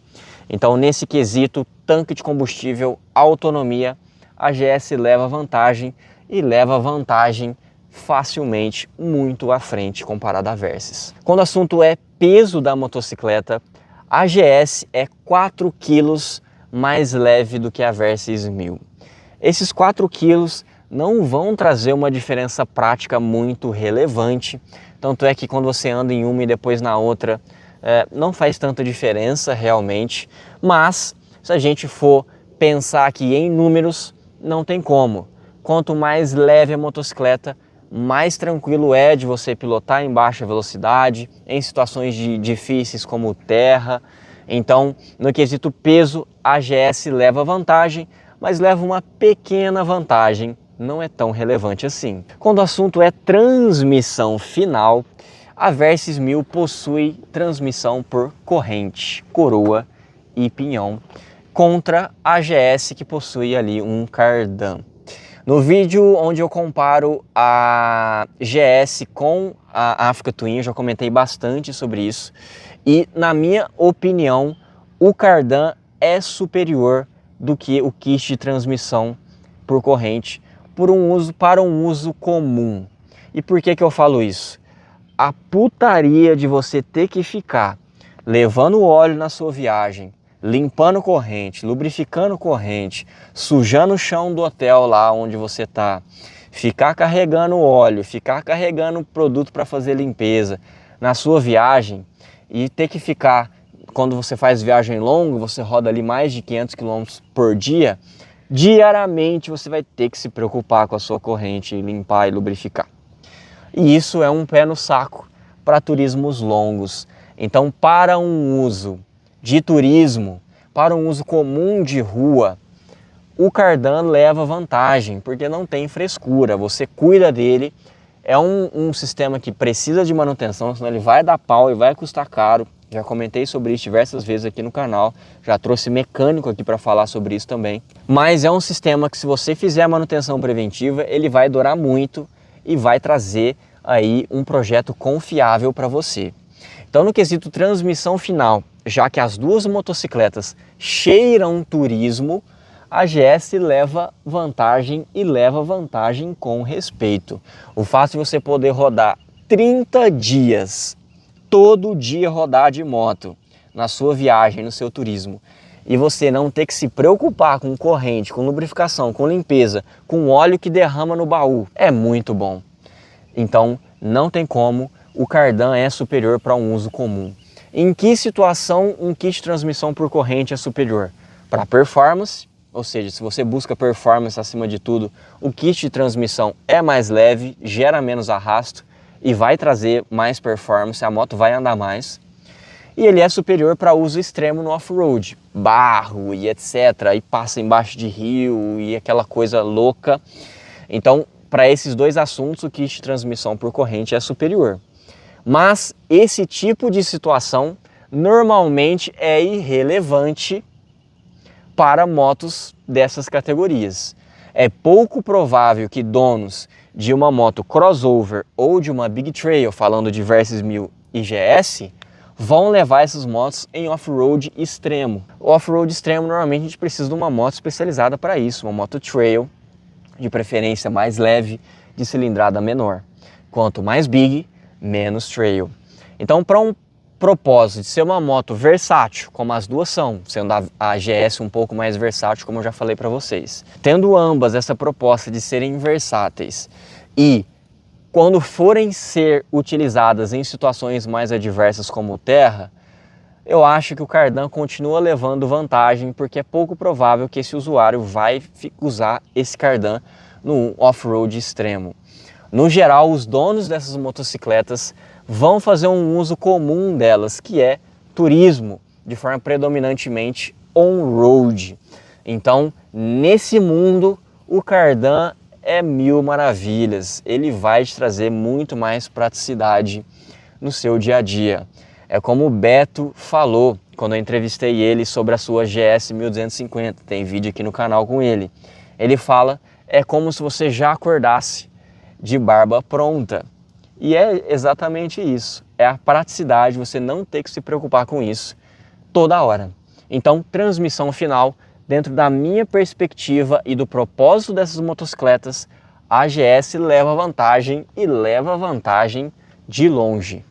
Então nesse quesito, tanque de combustível, autonomia, a GS leva vantagem e leva vantagem facilmente muito à frente comparado à Versys. Quando o assunto é peso da motocicleta, a GS é 4 kg mais leve do que a Versys 1000. Esses 4 kg não vão trazer uma diferença prática muito relevante, tanto é que quando você anda em uma e depois na outra, não faz tanta diferença realmente, mas se a gente for pensar aqui em números, não tem como. Quanto mais leve a motocicleta, mais tranquilo é de você pilotar em baixa velocidade, em situações difíceis como terra. Então, no quesito peso, a GS leva vantagem, mas leva uma pequena vantagem, não é tão relevante assim. Quando o assunto é transmissão final, a Versys 1000 possui transmissão por corrente, coroa e pinhão, contra a GS que possui ali um cardan. No vídeo onde eu comparo a GS com a Africa Twin, eu já comentei bastante sobre isso. E na minha opinião, o cardan é superior do que o kit de transmissão por corrente para um uso comum. E por que eu falo isso? A putaria de você ter que ficar levando óleo na sua viagem, limpando corrente, lubrificando corrente, sujando o chão do hotel lá onde você está, ficar carregando óleo, ficar carregando produto para fazer limpeza na sua viagem e ter que ficar, quando você faz viagem longa, você roda ali mais de 500 km por dia, diariamente você vai ter que se preocupar com a sua corrente, limpar e lubrificar. E isso é um pé no saco para turismos longos. Então, para um uso de turismo, para um uso comum de rua, o cardan leva vantagem, porque não tem frescura, você cuida dele, é um sistema que precisa de manutenção, senão ele vai dar pau e vai custar caro. Já comentei sobre isso diversas vezes aqui no canal, já trouxe mecânico aqui para falar sobre isso também. Mas é um sistema que, se você fizer a manutenção preventiva, ele vai durar muito e vai trazer aí um projeto confiável para você. Então, no quesito transmissão final, já que as duas motocicletas cheiram turismo, a GS leva vantagem e leva vantagem com respeito. O fato de você poder rodar 30 dias, todo dia rodar de moto na sua viagem, no seu turismo, e você não ter que se preocupar com corrente, com lubrificação, com limpeza, com óleo que derrama no baú, é muito bom. Então não tem como, o Cardan é superior para um uso comum. Em que situação um kit de transmissão por corrente é superior? Para performance, ou seja, se você busca performance acima de tudo, o kit de transmissão é mais leve, gera menos arrasto e vai trazer mais performance, a moto vai andar mais. E ele é superior para uso extremo no off-road, barro e etc, e passa embaixo de rio e aquela coisa louca. Então, para esses dois assuntos, o kit de transmissão por corrente é superior. Mas esse tipo de situação normalmente é irrelevante para motos dessas categorias. É pouco provável que donos de uma moto crossover ou de uma Big Trail, falando de Versys 1000 e GS, vão levar essas motos em off-road extremo. O off-road extremo, normalmente a gente precisa de uma moto especializada para isso, uma moto trail, de preferência mais leve, de cilindrada menor. Quanto mais big, menos trail. Então, para um propósito de ser uma moto versátil, como as duas são, sendo a GS um pouco mais versátil, como eu já falei para vocês, tendo ambas essa proposta de serem versáteis e quando forem ser utilizadas em situações mais adversas como terra, eu acho que o Cardan continua levando vantagem, porque é pouco provável que esse usuário vai usar esse Cardan no off-road extremo. No geral, os donos dessas motocicletas vão fazer um uso comum delas, que é turismo, de forma predominantemente on-road. Então, nesse mundo, o Cardan é mil maravilhas, ele vai te trazer muito mais praticidade no seu dia a dia. É como o Beto falou quando eu entrevistei ele sobre a sua GS 1250, tem vídeo aqui no canal com ele. Ele fala, é como se você já acordasse de barba pronta. E é exatamente isso, é a praticidade, você não ter que se preocupar com isso toda hora. Então, transmissão final, dentro da minha perspectiva e do propósito dessas motocicletas, a GS leva vantagem e leva vantagem de longe.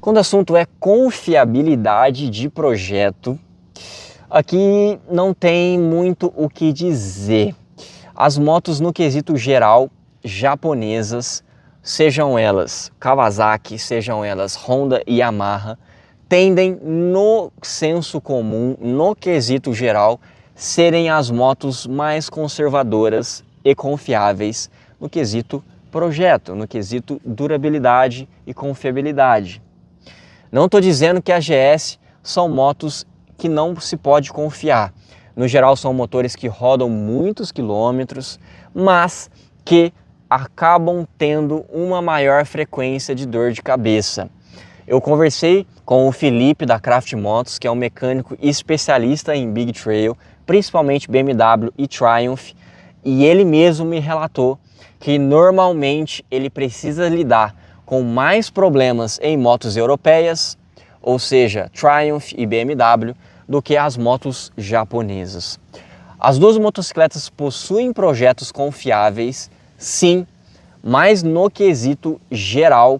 Quando o assunto é confiabilidade de projeto, aqui não tem muito o que dizer. As motos no quesito geral, japonesas, sejam elas Kawasaki, sejam elas Honda e Yamaha, tendem no senso comum, no quesito geral, serem as motos mais conservadoras e confiáveis no quesito projeto, no quesito durabilidade e confiabilidade. Não estou dizendo que a GS são motos que não se pode confiar. No geral são motores que rodam muitos quilômetros, mas que acabam tendo uma maior frequência de dor de cabeça. Eu conversei com o Felipe da Craft Motos, que é um mecânico especialista em Big Trail, principalmente BMW e Triumph, e ele mesmo me relatou que normalmente ele precisa lidar com mais problemas em motos europeias, ou seja, Triumph e BMW, do que as motos japonesas. As duas motocicletas possuem projetos confiáveis, sim, mas no quesito geral,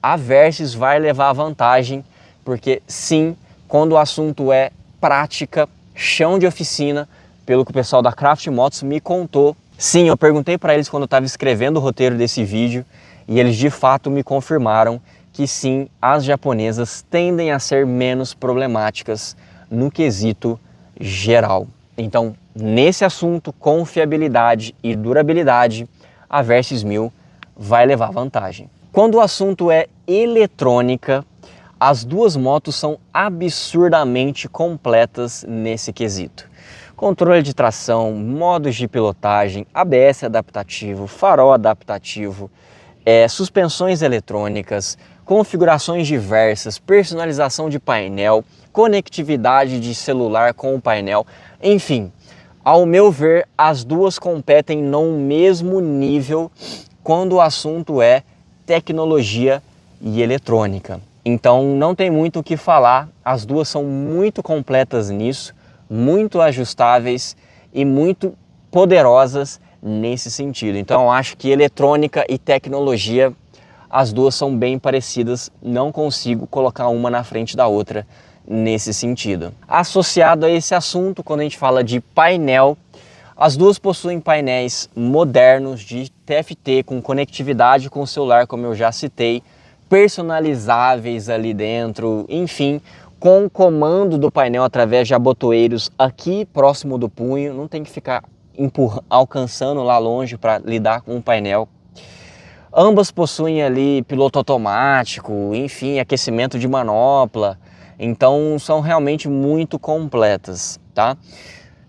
a Versys vai levar vantagem, porque sim, quando o assunto é prática, chão de oficina, pelo que o pessoal da Craft Motos me contou, sim, eu perguntei para eles quando eu estava escrevendo o roteiro desse vídeo, e eles de fato me confirmaram que sim, as japonesas tendem a ser menos problemáticas no quesito geral. Então, nesse assunto, confiabilidade e durabilidade, a Versys 1000 vai levar vantagem. Quando o assunto é eletrônica, as duas motos são absurdamente completas nesse quesito. Controle de tração, modos de pilotagem, ABS adaptativo, farol adaptativo, suspensões eletrônicas, configurações diversas, personalização de painel, conectividade de celular com o painel, enfim, ao meu ver, as duas competem no mesmo nível quando o assunto é tecnologia e eletrônica. Então não tem muito o que falar, as duas são muito completas nisso, muito ajustáveis e muito poderosas nesse sentido. Então eu acho que eletrônica e tecnologia, as duas são bem parecidas, não consigo colocar uma na frente da outra nesse sentido. Associado a esse assunto, quando a gente fala de painel, as duas possuem painéis modernos de TFT com conectividade com o celular, como eu já citei, personalizáveis ali dentro, enfim, com comando do painel através de abotoeiros aqui próximo do punho, não tem que ficar alcançando lá longe para lidar com o painel. Ambas possuem ali piloto automático, enfim, aquecimento de manopla, então são realmente muito completas, tá?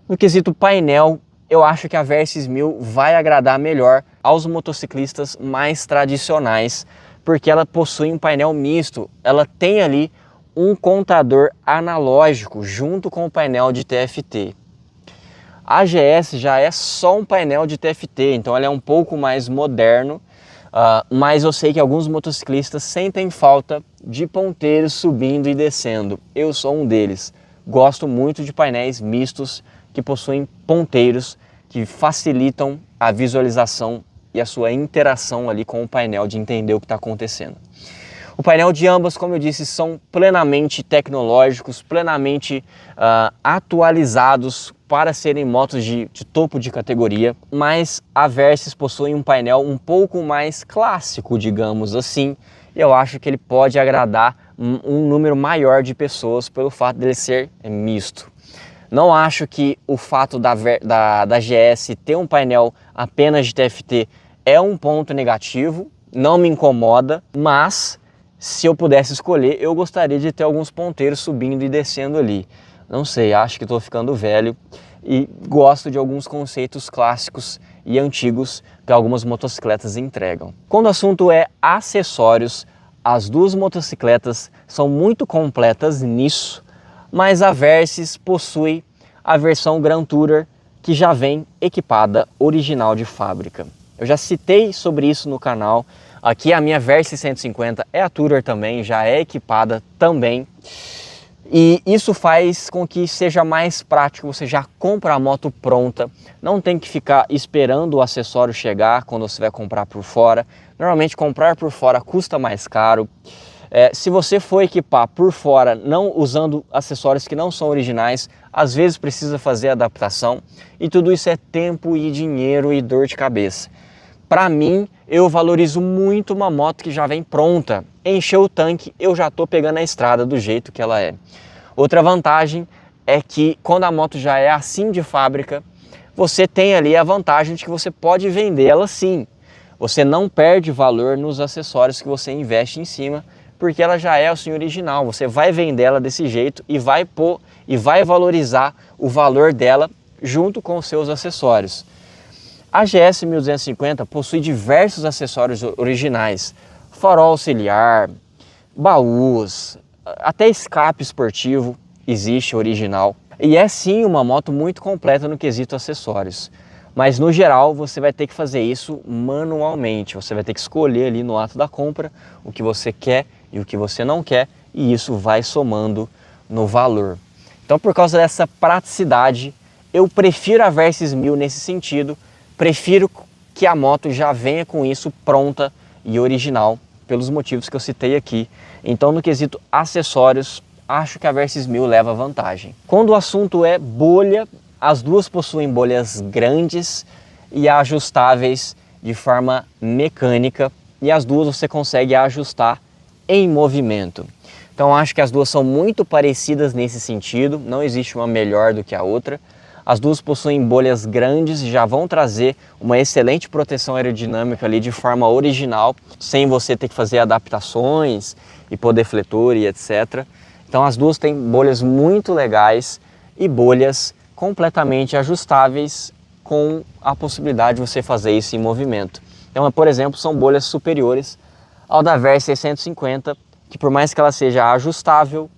No quesito painel, eu acho que a Versys 1000 vai agradar melhor aos motociclistas mais tradicionais, porque ela possui um painel misto, ela tem ali um contador analógico junto com o painel de TFT. A GS já é só um painel de TFT, então ela é um pouco mais moderno, mas eu sei que alguns motociclistas sentem falta de ponteiros subindo e descendo. Eu sou um deles. Gosto muito de painéis mistos que possuem ponteiros que facilitam a visualização e a sua interação ali com o painel, de entender o que está acontecendo. O painel de ambas, como eu disse, são plenamente tecnológicos, plenamente atualizados para serem motos de topo de categoria, mas a Versys possui um painel um pouco mais clássico, digamos assim, e eu acho que ele pode agradar um número maior de pessoas pelo fato dele ser misto. Não acho que o fato da GS ter um painel apenas de TFT é um ponto negativo, não me incomoda, mas se eu pudesse escolher, eu gostaria de ter alguns ponteiros subindo e descendo ali. Não sei, acho que estou ficando velho e gosto de alguns conceitos clássicos e antigos que algumas motocicletas entregam. Quando o assunto é acessórios, as duas motocicletas são muito completas nisso, mas a Versys possui a versão Grand Tourer que já vem equipada original de fábrica. Eu já citei sobre isso no canal. Aqui a minha Versys 150 é a Tourer também, já é equipada também. E isso faz com que seja mais prático, você já compra a moto pronta, não tem que ficar esperando o acessório chegar quando você vai comprar por fora. Normalmente comprar por fora custa mais caro. Se você for equipar por fora, não usando acessórios que não são originais, às vezes precisa fazer adaptação e tudo isso é tempo e dinheiro e dor de cabeça. Para mim, eu valorizo muito uma moto que já vem pronta. Encheu o tanque, eu já estou pegando a estrada do jeito que ela é. Outra vantagem é que quando a moto já é assim de fábrica, você tem ali a vantagem de que você pode vender ela sim. Você não perde valor nos acessórios que você investe em cima, porque ela já é assim original. Você vai vender ela desse jeito e vai valorizar o valor dela junto com os seus acessórios. A GS 1250 possui diversos acessórios originais, farol auxiliar, baús, até escape esportivo existe original. E é sim uma moto muito completa no quesito acessórios. Mas no geral você vai ter que fazer isso manualmente, você vai ter que escolher ali no ato da compra o que você quer e o que você não quer, e isso vai somando no valor. Então, por causa dessa praticidade, eu prefiro a Versys 1000 nesse sentido, prefiro que a moto já venha com isso pronta e original, pelos motivos que eu citei aqui. Então, no quesito acessórios, acho que a Versys 1000 leva vantagem. Quando o assunto é bolha, as duas possuem bolhas grandes e ajustáveis de forma mecânica, e as duas você consegue ajustar em movimento. Então acho que as duas são muito parecidas nesse sentido, não existe uma melhor do que a outra. As duas possuem bolhas grandes e já vão trazer uma excelente proteção aerodinâmica ali de forma original, sem você ter que fazer adaptações e pôr defletor e etc. Então as duas têm bolhas muito legais e bolhas completamente ajustáveis, com a possibilidade de você fazer isso em movimento. Então, por exemplo, são bolhas superiores ao da Versys 650, que por mais que ela seja ajustável,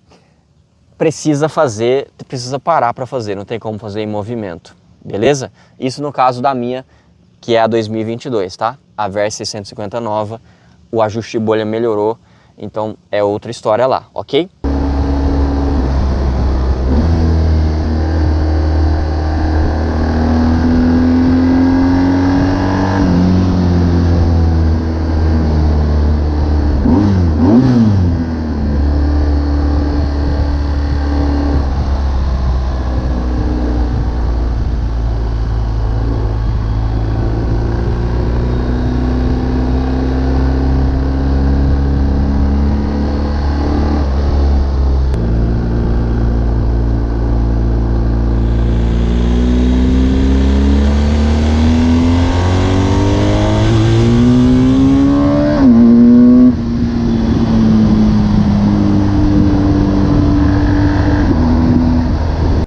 precisa parar para fazer, não tem como fazer em movimento, beleza? Isso no caso da minha, que é a 2022, tá? A Versys 650 nova, o ajuste de bolha melhorou, então é outra história lá, ok?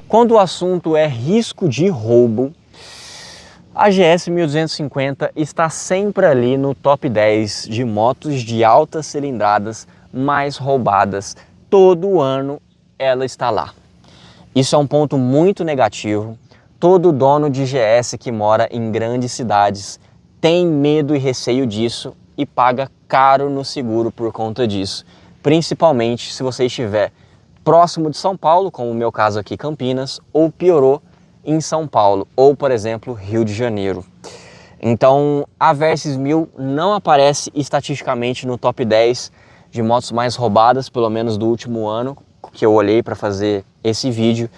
Quando o assunto é risco de roubo, a GS 1250 está sempre ali no top 10 de motos de altas cilindradas mais roubadas. Todo ano ela está lá. Isso é um ponto muito negativo. Todo dono de GS que mora em grandes cidades tem medo e receio disso e paga caro no seguro por conta disso. Principalmente se você estiver próximo de São Paulo, como o meu caso aqui, Campinas, ou piorou, em São Paulo, ou por exemplo, Rio de Janeiro. Então a Versys 1000 não aparece estatisticamente no top 10 de motos mais roubadas, pelo menos do último ano, que eu olhei para fazer esse vídeo.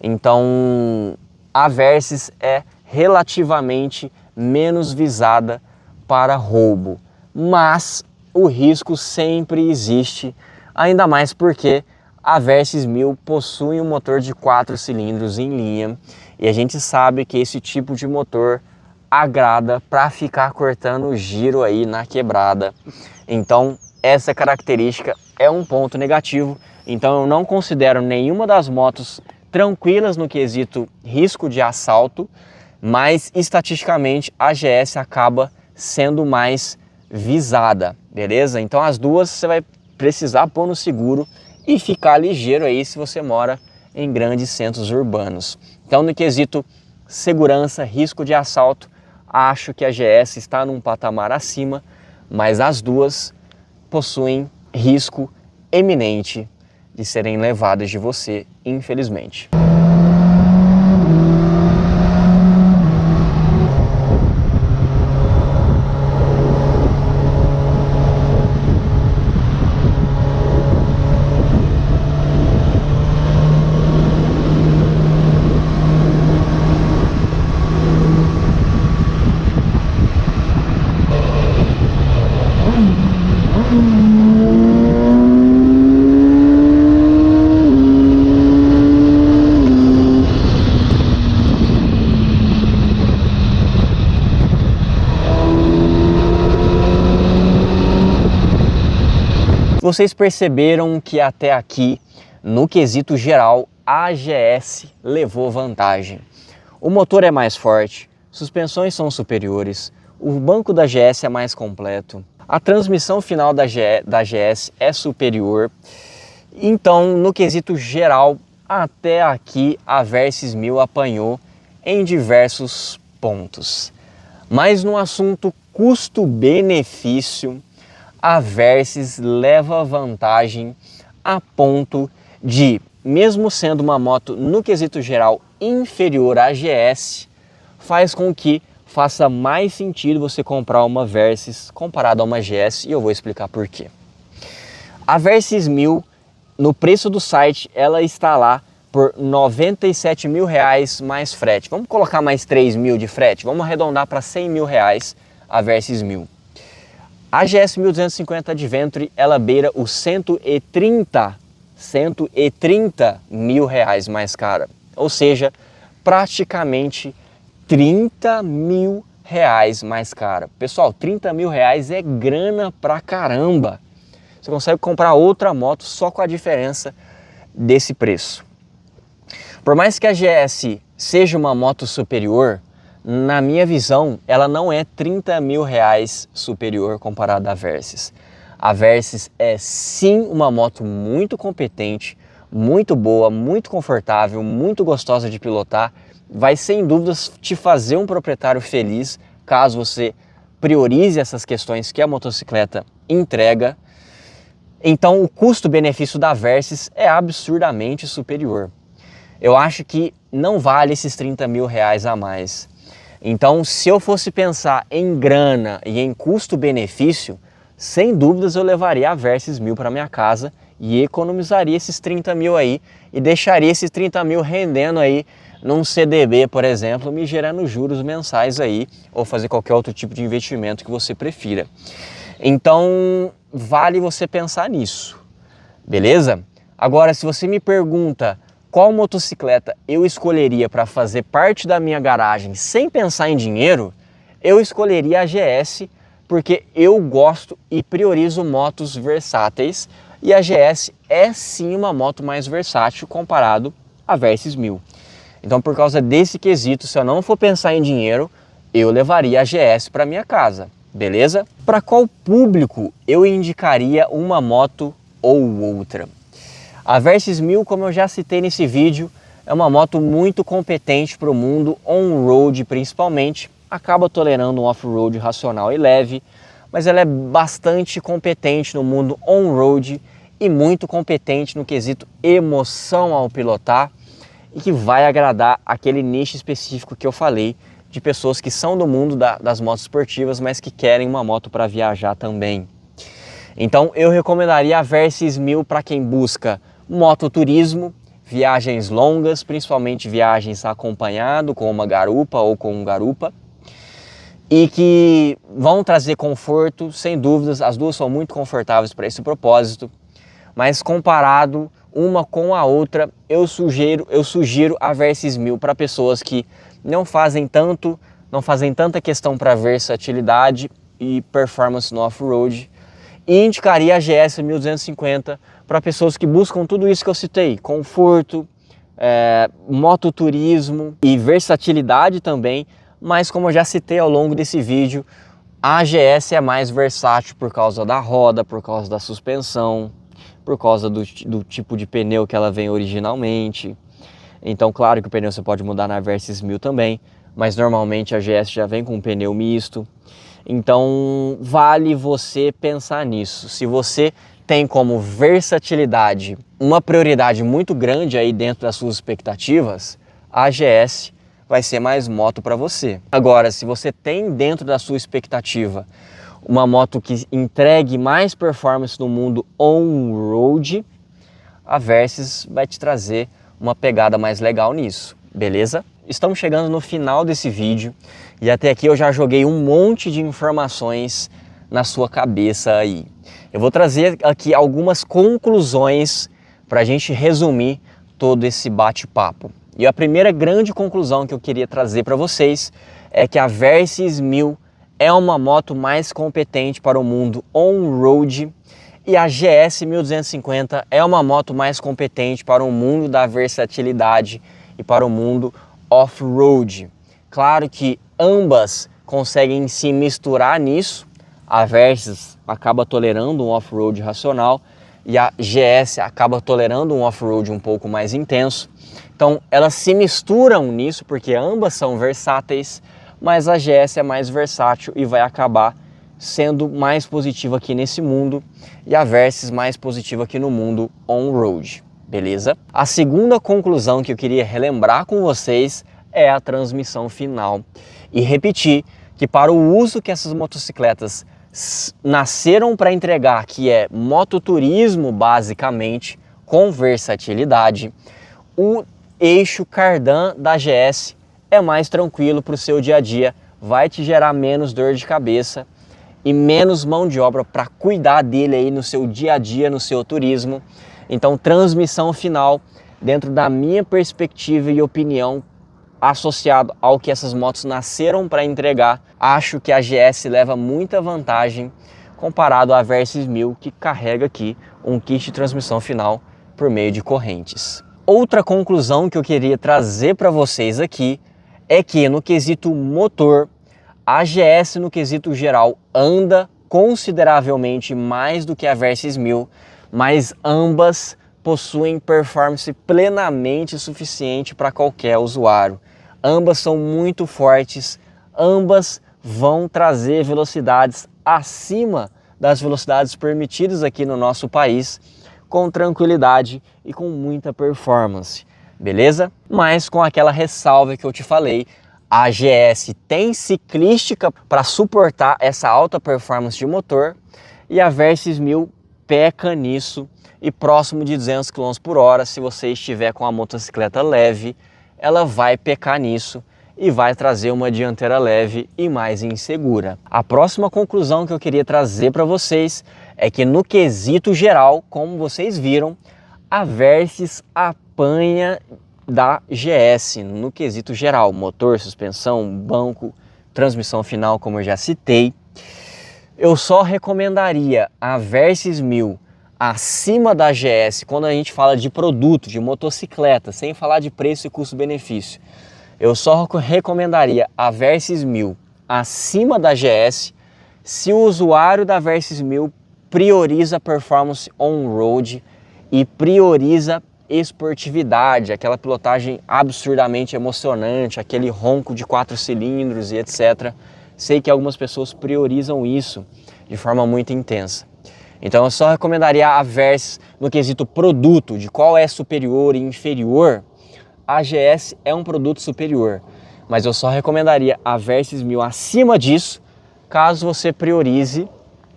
Então a Versys é relativamente menos visada para roubo, mas o risco sempre existe, ainda mais porque a Versys 1000 possui um motor de 4 cilindros em linha e a gente sabe que esse tipo de motor agrada para ficar cortando o giro aí na quebrada. Então essa característica é um ponto negativo. Então eu não considero nenhuma das motos tranquilas no quesito risco de assalto, mas estatisticamente a GS acaba sendo mais visada, beleza? Então as duas você vai precisar pôr no seguro e ficar ligeiro aí se você mora em grandes centros urbanos. Então no quesito segurança, risco de assalto, acho que a GS está num patamar acima, mas as duas possuem risco eminente de serem levadas de você, infelizmente. Vocês perceberam que até aqui, no quesito geral, a GS levou vantagem. O motor é mais forte, suspensões são superiores, o banco da GS é mais completo, a transmissão final da GS é superior. Então, no quesito geral, até aqui a Versys 1000 apanhou em diversos pontos. Mas no assunto custo-benefício, a Versys leva vantagem a ponto de, mesmo sendo uma moto no quesito geral inferior à GS, faz com que faça mais sentido você comprar uma Versys comparado a uma GS, e eu vou explicar por quê. A Versys 1000, no preço do site, ela está lá por R$ 97 mil mais frete. Vamos colocar mais 3 mil de frete? Vamos arredondar para 100 mil reais a Versys 1000. A GS 1250 Adventure, ela beira os 130 mil reais mais cara. Ou seja, praticamente 30 mil reais mais cara. Pessoal, 30 mil reais é grana pra caramba. Você consegue comprar outra moto só com a diferença desse preço. Por mais que a GS seja uma moto superior, na minha visão, ela não é 30 mil reais superior comparada à Versys. A Versys é sim uma moto muito competente, muito boa, muito confortável, muito gostosa de pilotar. Vai sem dúvidas te fazer um proprietário feliz, caso você priorize essas questões que a motocicleta entrega. Então o custo-benefício da Versys é absurdamente superior. Eu acho que não vale esses 30 mil reais a mais. Então, se eu fosse pensar em grana e em custo-benefício, sem dúvidas eu levaria a Versys 1000 para minha casa e economizaria esses 30 mil aí e deixaria esses 30 mil rendendo aí num CDB, por exemplo, me gerando juros mensais aí, ou fazer qualquer outro tipo de investimento que você prefira. Então, vale você pensar nisso, beleza? Agora, se você me pergunta qual motocicleta eu escolheria para fazer parte da minha garagem sem pensar em dinheiro, eu escolheria a GS, porque eu gosto e priorizo motos versáteis, e a GS é sim uma moto mais versátil comparado à Versys 1000. Então, por causa desse quesito, se eu não for pensar em dinheiro, eu levaria a GS para minha casa, beleza? Para qual público eu indicaria uma moto ou outra? A Versys 1000, como eu já citei nesse vídeo, é uma moto muito competente para o mundo on-road principalmente, acaba tolerando um off-road racional e leve, mas ela é bastante competente no mundo on-road e muito competente no quesito emoção ao pilotar, e que vai agradar aquele nicho específico que eu falei, de pessoas que são do mundo das motos esportivas, mas que querem uma moto para viajar também. Então eu recomendaria a Versys 1000 para quem busca mototurismo, viagens longas, principalmente viagens acompanhado com uma garupa ou com um garupa, e que vão trazer conforto, sem dúvidas, as duas são muito confortáveis para esse propósito, mas comparado uma com a outra, eu sugiro a Versys 1000 para pessoas que não fazem tanta questão para versatilidade e performance no off-road, e indicaria a GS 1250 para pessoas que buscam tudo isso que eu citei, conforto, mototurismo e versatilidade também, mas como eu já citei ao longo desse vídeo, a GS é mais versátil por causa da roda, por causa da suspensão, por causa do tipo de pneu que ela vem originalmente. Então, claro que o pneu você pode mudar na Versys 1000 também, mas normalmente a GS já vem com um pneu misto. Então, vale você pensar nisso. Se você tem como versatilidade uma prioridade muito grande aí dentro das suas expectativas, a GS vai ser mais moto para você. Agora, se você tem dentro da sua expectativa uma moto que entregue mais performance no mundo on-road, a Versys vai te trazer uma pegada mais legal nisso, beleza? Estamos chegando no final desse vídeo e até aqui eu já joguei um monte de informações na sua cabeça aí. Eu vou trazer aqui algumas conclusões para a gente resumir todo esse bate-papo. E a primeira grande conclusão que eu queria trazer para vocês é que a Versys 1000 é uma moto mais competente para o mundo on-road e a GS 1250 é uma moto mais competente para o mundo da versatilidade e para o mundo off-road. Claro que ambas conseguem se misturar nisso. A Versys acaba tolerando um off-road racional e a GS acaba tolerando um off-road um pouco mais intenso. Então elas se misturam nisso porque ambas são versáteis, mas a GS é mais versátil e vai acabar sendo mais positiva aqui nesse mundo e a Versys mais positiva aqui no mundo on-road, beleza? A segunda conclusão que eu queria relembrar com vocês é a transmissão final e repetir que para o uso que essas motocicletas nasceram para entregar, que é mototurismo basicamente, com versatilidade, o eixo cardan da GS é mais tranquilo para o seu dia a dia, vai te gerar menos dor de cabeça e menos mão de obra para cuidar dele aí no seu dia a dia, no seu turismo. Então, transmissão final, dentro da minha perspectiva e opinião, associado ao que essas motos nasceram para entregar, acho que a GS leva muita vantagem comparado à Versys 1000, que carrega aqui um kit de transmissão final por meio de correntes. Outra conclusão que eu queria trazer para vocês aqui é que no quesito motor, a GS no quesito geral anda consideravelmente mais do que a Versys 1000, mas ambas possuem performance plenamente suficiente para qualquer usuário. Ambas são muito fortes, ambas vão trazer velocidades acima das velocidades permitidas aqui no nosso país, com tranquilidade e com muita performance, beleza? Mas com aquela ressalva que eu te falei, a GS tem ciclística para suportar essa alta performance de motor e a Versys 1000 peca nisso, e próximo de 200 km por hora, se você estiver com a motocicleta leve, ela vai pecar nisso e vai trazer uma dianteira leve e mais insegura. A próxima conclusão que eu queria trazer para vocês é que no quesito geral, como vocês viram, a Versys apanha da GS no quesito geral, motor, suspensão, banco, transmissão final, como eu já citei. Eu só recomendaria a Versys 1000 acima da GS quando a gente fala de produto, de motocicleta, sem falar de preço e custo-benefício. Eu só recomendaria a Versys 1000 acima da GS se o usuário da Versys 1000 prioriza performance on-road e prioriza esportividade, aquela pilotagem absurdamente emocionante, aquele ronco de 4 cilindros e etc. Sei que algumas pessoas priorizam isso de forma muito intensa. Então eu só recomendaria a Versys no quesito produto, de qual é superior e inferior. A GS é um produto superior, mas eu só recomendaria a Versys 1000 acima disso, caso você priorize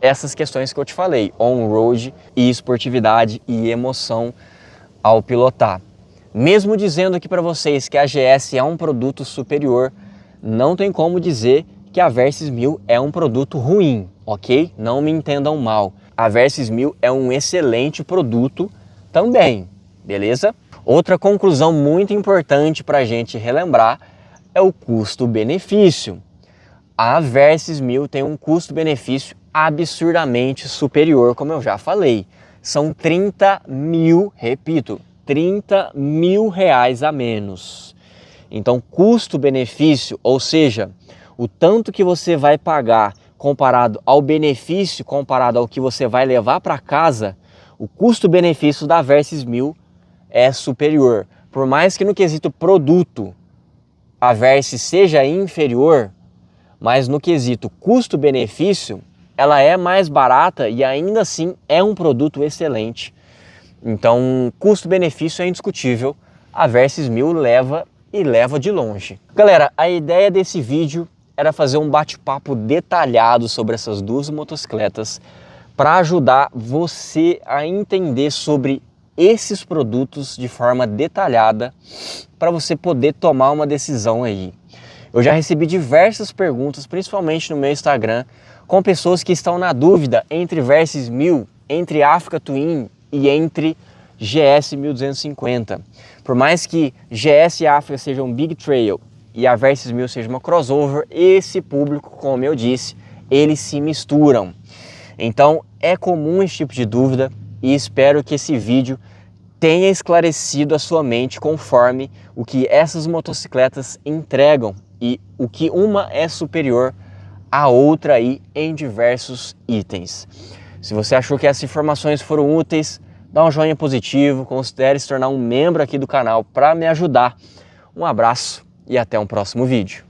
essas questões que eu te falei, on-road e esportividade e emoção ao pilotar. Mesmo dizendo aqui para vocês que a GS é um produto superior, não tem como dizer que a Versys 1000 é um produto ruim, ok? Não me entendam mal. A Versys 1000 é um excelente produto também, beleza? Outra conclusão muito importante para a gente relembrar é o custo-benefício. A Versys 1000 tem um custo-benefício absurdamente superior, como eu já falei. São 30 mil, repito, 30 mil reais a menos. Então, custo-benefício, ou seja, o tanto que você vai pagar comparado ao benefício, comparado ao que você vai levar para casa, o custo-benefício da Versys 1000 é superior. Por mais que no quesito produto a Versys seja inferior, mas no quesito custo-benefício ela é mais barata e ainda assim é um produto excelente. Então, custo-benefício é indiscutível, a Versys 1000 leva e leva de longe. Galera, a ideia desse vídeo era fazer um bate-papo detalhado sobre essas duas motocicletas para ajudar você a entender sobre esses produtos de forma detalhada para você poder tomar uma decisão aí. Eu já recebi diversas perguntas, principalmente no meu Instagram, com pessoas que estão na dúvida entre Versys 1000, entre Africa Twin e entre GS 1250. Por mais que GS e Africa sejam Big Trail e a Versys 1000 seja uma crossover, esse público, como eu disse, eles se misturam. Então é comum esse tipo de dúvida e espero que esse vídeo tenha esclarecido a sua mente conforme o que essas motocicletas entregam e o que uma é superior à outra aí em diversos itens. Se você achou que essas informações foram úteis, dá um joinha positivo, considere se tornar um membro aqui do canal para me ajudar. Um abraço e até um próximo vídeo.